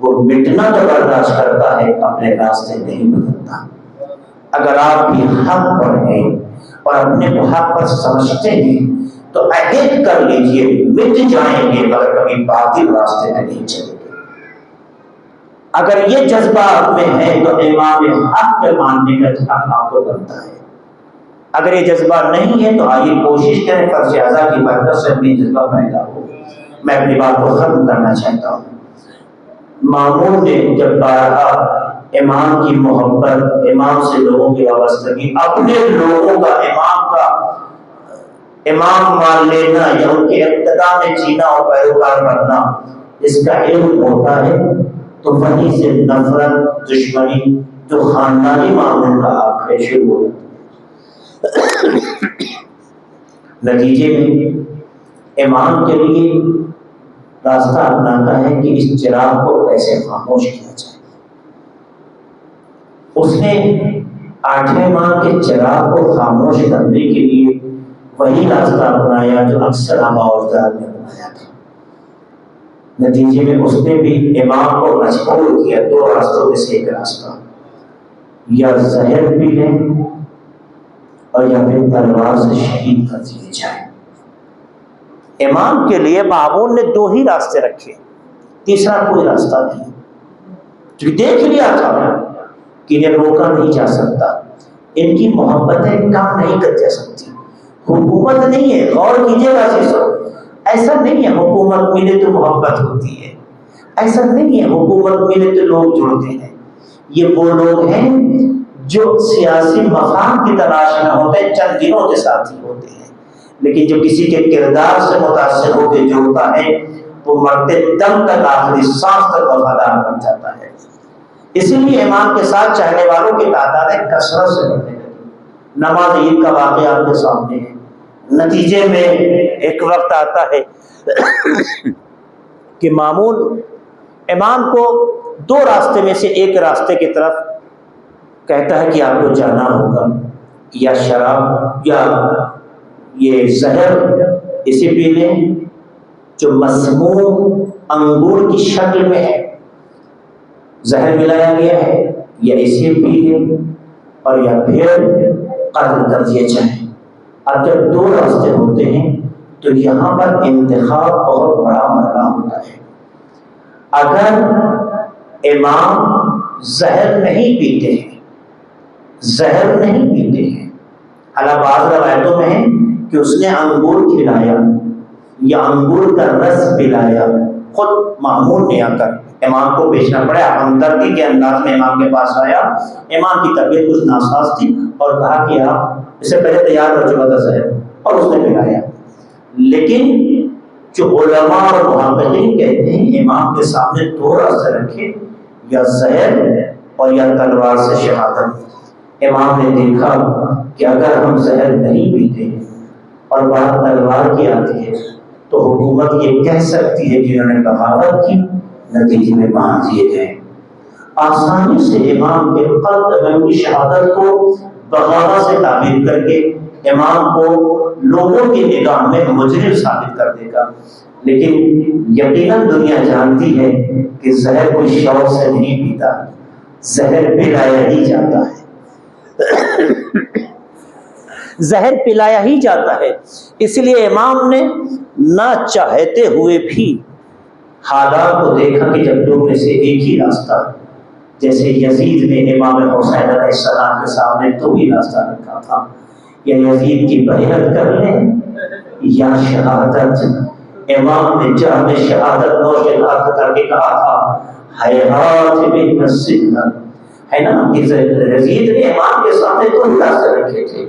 وہ مٹنا تو برداشت کرتا ہے، اپنے راستے نہیں بدلتا۔ اگر آپ بھی حق پر ہیں اور اپنے کو حق پر سمجھتے ہیں تو عہد کر لیجئے مٹ جائیں گے مگر کبھی باطل راستے میں نہیں چلیں گے۔ اگر یہ جذبہ آپ میں ہے تو امام حق کے ماننے کا حق آپ کو بنتا ہے۔ اگر یہ جذبہ نہیں ہے تو آئیے کوشش کریں فرض اعضاء کی برکت سے اپنی جذبہ پیدا ہو۔ میں اپنی بات کو ختم کرنا چاہتا ہوں۔ مامون نے جب بارہا امام کی محبت، امام سے لوگوں کی وابستگی، اپنے لوگوں کا امام مان لینا یا ان کے اقتداء میں جینا اور پیروکار بننا، اس کا علم ہوتا ہے تو وہیں سے نفرت، دشمنی جو خاندانی معاملے کا آپ ہے شروع ہو۔ نتیجے میں امام کے لیے راستہ اپناتا ہے کہ اس چراغ کو کیسے خاموش کیا جائے۔ اس نے 8ویں ماہ کے چراغ کو خاموش کرنے کے لیے وہی راستہ اپنایا جو اکثر آباء و اجداد نے اپنایا تھا۔ نتیجے میں اس نے بھی امام کو مجبور کیا دو راستوں میں سے ایک راستہ، یا زہر پی لیں اور یا پھر تلوار سے شہید کر دیے جائیں۔ امام کے لیے مامون نے دو ہی راستے رکھے، تیسرا کوئی راستہ نہیں، جو دیکھ لیا تھا کہ انہیں روکا نہیں جا سکتا، ان کی محبتیں کم نہیں کر جا سکتی۔ حکومت نہیں ہے، غور کیجیے گا چیزوں، ایسا نہیں ہے حکومت ملے تو محبت ہوتی ہے، ایسا نہیں ہے حکومت ملے تو لوگ جڑتے ہیں۔ یہ وہ لوگ ہیں جو سیاسی مفاد کی تلاش میں ہوتے ہیں، چند دنوں کے ساتھی ہوتے ہیں، لیکن جو کسی کے کردار سے متاثر ہو کے جوڑتا ہے وہ مرتے دم تک، آخری سانس تک وفادار بن جاتا ہے۔ اسی لیے امام کے ساتھ چاہنے والوں کی تعداد کثرت سے بڑھنے لگی۔ نماز عید کا واقعہ آپ کے سامنے ہے۔ نتیجے میں ایک وقت آتا ہے کہ مامون امام کو دو راستے میں سے ایک راستے کی طرف کہتا ہے کہ آپ کو جانا ہوگا، یا شراب یا یہ زہر اسے پی لیں جو مسموم انگور کی شکل میں ہے، زہر ملایا گیا ہے، یا اسے پی لیں اور یا پھر قتل کر دیے جائیں۔ اب جب دو راستے ہوتے ہیں تو یہاں پر انتخاب بہت بڑا مرحلہ ہوتا ہے۔ اگر امام زہر نہیں پیتے ہیں، حالانکہ بعض روایتوں میں ہے کہ اس نے انگور کھلایا یا انگور کا رس پلایا، خود مامون نے آ کر امام کو بیچنا پڑا، ہمدردی کے انداز میں امام کے پاس آیا، امام کی طبیعت کچھ ناساز تھی اور کہا کہ آپ اس سے پہلے تیار ہو چکا تھا زہر، اور اس نے پلایا۔ لیکن جو علماء اور محققین کہتے ہیں امام کے سامنے دو راستے رکھے، یا زہر اور یا تلوار سے شہادت۔ امام نے دیکھا کہ اگر ہم زہر نہیں پیتے اور بات تلوار کی آتی ہے تو حکومت یہ کہہ سکتی ہے کہ انہوں نے بغاوت کی، نتیجے میں باندھ دیے گئے۔ آسانی سے امام کے قلب کی شہادت کو بغاوت سے تعبیر کر کے امام کو لوگوں کی نگاہ میں مجرم ثابت کر دے گا، لیکن یقیناً دنیا جانتی ہے کہ زہر کوئی شوق سے نہیں پیتا، زہر پلایا ہی جاتا ہے زہر پلایا ہی جاتا ہے۔ اس لیے امام نے نہ چاہتے ہوئے بھی حالات کو دیکھا کہ جب دو میں سے ایک ہی راستہ، جیسے یزید نے امام حسین علیہ السلام کے سامنے دو ہی راستہ رکھا تھا، یا یزید کی بیعت کر لیں یا شہادت۔ امام نے جہاں میں شہادت نوش ہاتھ کر کے کہا تھا حیات بن السنہ، ہے نا کہ یزید نے امام کے سامنے دو ہی راستے رکھے تھے،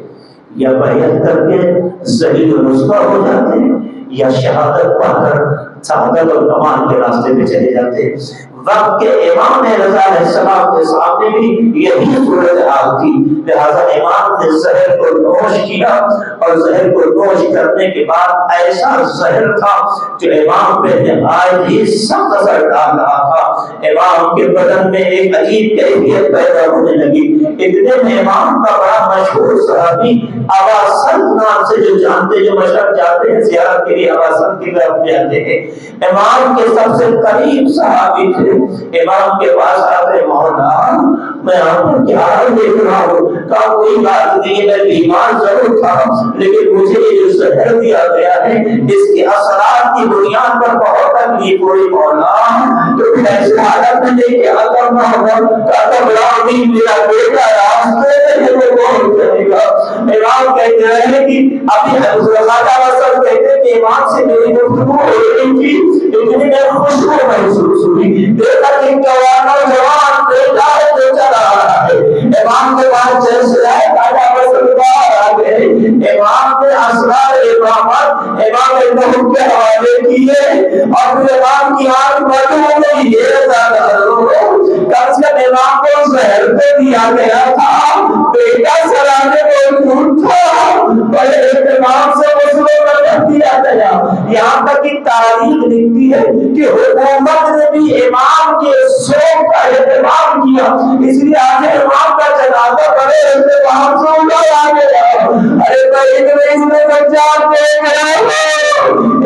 یا بیعت کر کے صحیح و رسوا ہو جاتے یا شہادت پا کر سعادت اور کمال کے راستے پہ چلے جاتے۔ وقت کے امام رضا علیہ السلام کے سامنے بھی یہی صورتحال تھی، لہذا امام نے زہر کو نوش کیا، اور زہر کو نوش کرنے کے بعد ایسا زہر تھا جو امام پہ نہایت ہی سخت اثر ڈال رہا تھا۔ امام کے بدن میں ایک عجیب کیفیت پیدا ہونے لگی۔ اتنے میں امام کا بڑا مشہور صحابی ابا سلط نام سے جو جانتے، جو مشرق جاتے ہیں زیارت کے لیے ابا سلط کی طرف جاتے ہیں، امام کے سب سے قریب صحابی تھے۔ امام کے پاس آتے، مولا میں آپ کو کیا دیکھ رہا ہوں؟ کہا کوئی بات نہیں، میں بیمار ضرور تھا لیکن مجھے یہ جو زہر دیا گیا ہے اس کے اثرات کی بنیاد پر بہت تکلیف ہوئی مولا، تو ایسے حالت میں لے کے آتا میرا بیٹا راستے میں وہ بہت کرے گا۔ امام کہتے رہے کہ ابھی کہتے کہ امام سے میری گفتگو ہو رہی تھی، اتنی میں خوشبو محسوس ہوئی، دیکھا کہ نوجوان بیٹا ہے جو چلا رہا ہے۔ امام کے بعد جیسے آئے امام نے اسرار امامت امام بہت کے حوالے کیے، اور پھر امام کی آنکھ بند ہو گئی۔ یہ کم سے کم امام کو زہر پہ دیا گیا تھا، بیٹا سرانے کو جھوٹ تھا، بڑے اہتمام سے مسلوں کا رکھ دیا گیا۔ یہاں تک کہ تاریخ لکھتی ہے کہ حکومت نے بھی امام کے شوق کا اہتمام کیا، اس لیے آخر امام کا جنازہ بڑے اہتمام سے اٹھایا گیا۔ ارے بھائی اس میں بچہ دیکھ رہے ہو،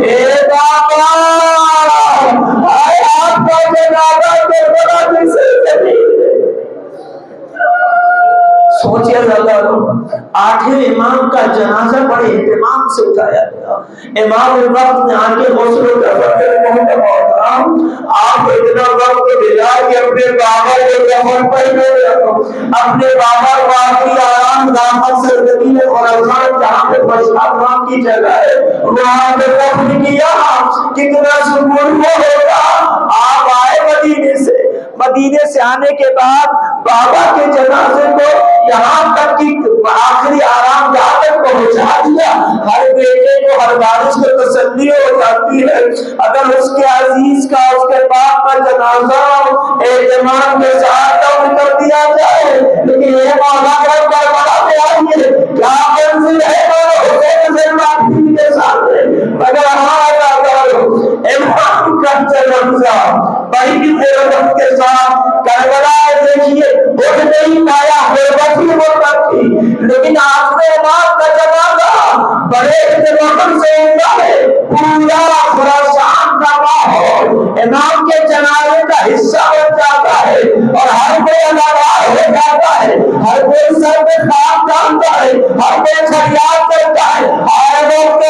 اے بابا آپ کا جنازہ کے بڑا کسی سے نہیں۔ سوچے اللہ، آخر امام کا جنازہ بڑے اہتمام سے اٹھایا گیا۔ امام وقت نے آگے غسل و کفن آپ اتنا وقت دلا کہ اپنے بابا کے کفن پر اپنے بابا کو آخری آرام دامت سرزمین خراسان جہاں پہ بشار نام کی جگہ ہے وہاں پہ کفن کیا۔ کتنا سکون ہوگا۔ آپ آئے مدینے سے آنے کے بعد بابا کے جنازے کو یہاں تک کہ آخری آرام جہاں تک پہنچا دیا۔ ہر بیٹے کو ہر وارث کو تسلی ہو جاتی ہے اگر اس کے عزیز کا اس کے باپ کا جنازہ اہتمام کے ساتھ دفن کر دیا جائے۔ لیکن یہ مولا کا کربلا میں آئیے کیا منزل ہے حسین زین کے سامنے، مگر ہمارا امام کا جنازہ بڑی غیرت کے ساتھ کربلا دیکھیے اٹھ نہیں پایا، غربت ہی غربت تھی، لیکن آپ نے امام کا جنازہ بڑے اہتمام سے اٹھا ہے۔ پورا خراسان کا ماحول امام کے جنازے کا حصہ بن جاتا ہے، اور ہر کوئی الگ ہو جاتا ہے، ہر کوئی سر پہ خاک ڈالتا ہے، ہر کوئی فریاد کرتا ہے آئے وقت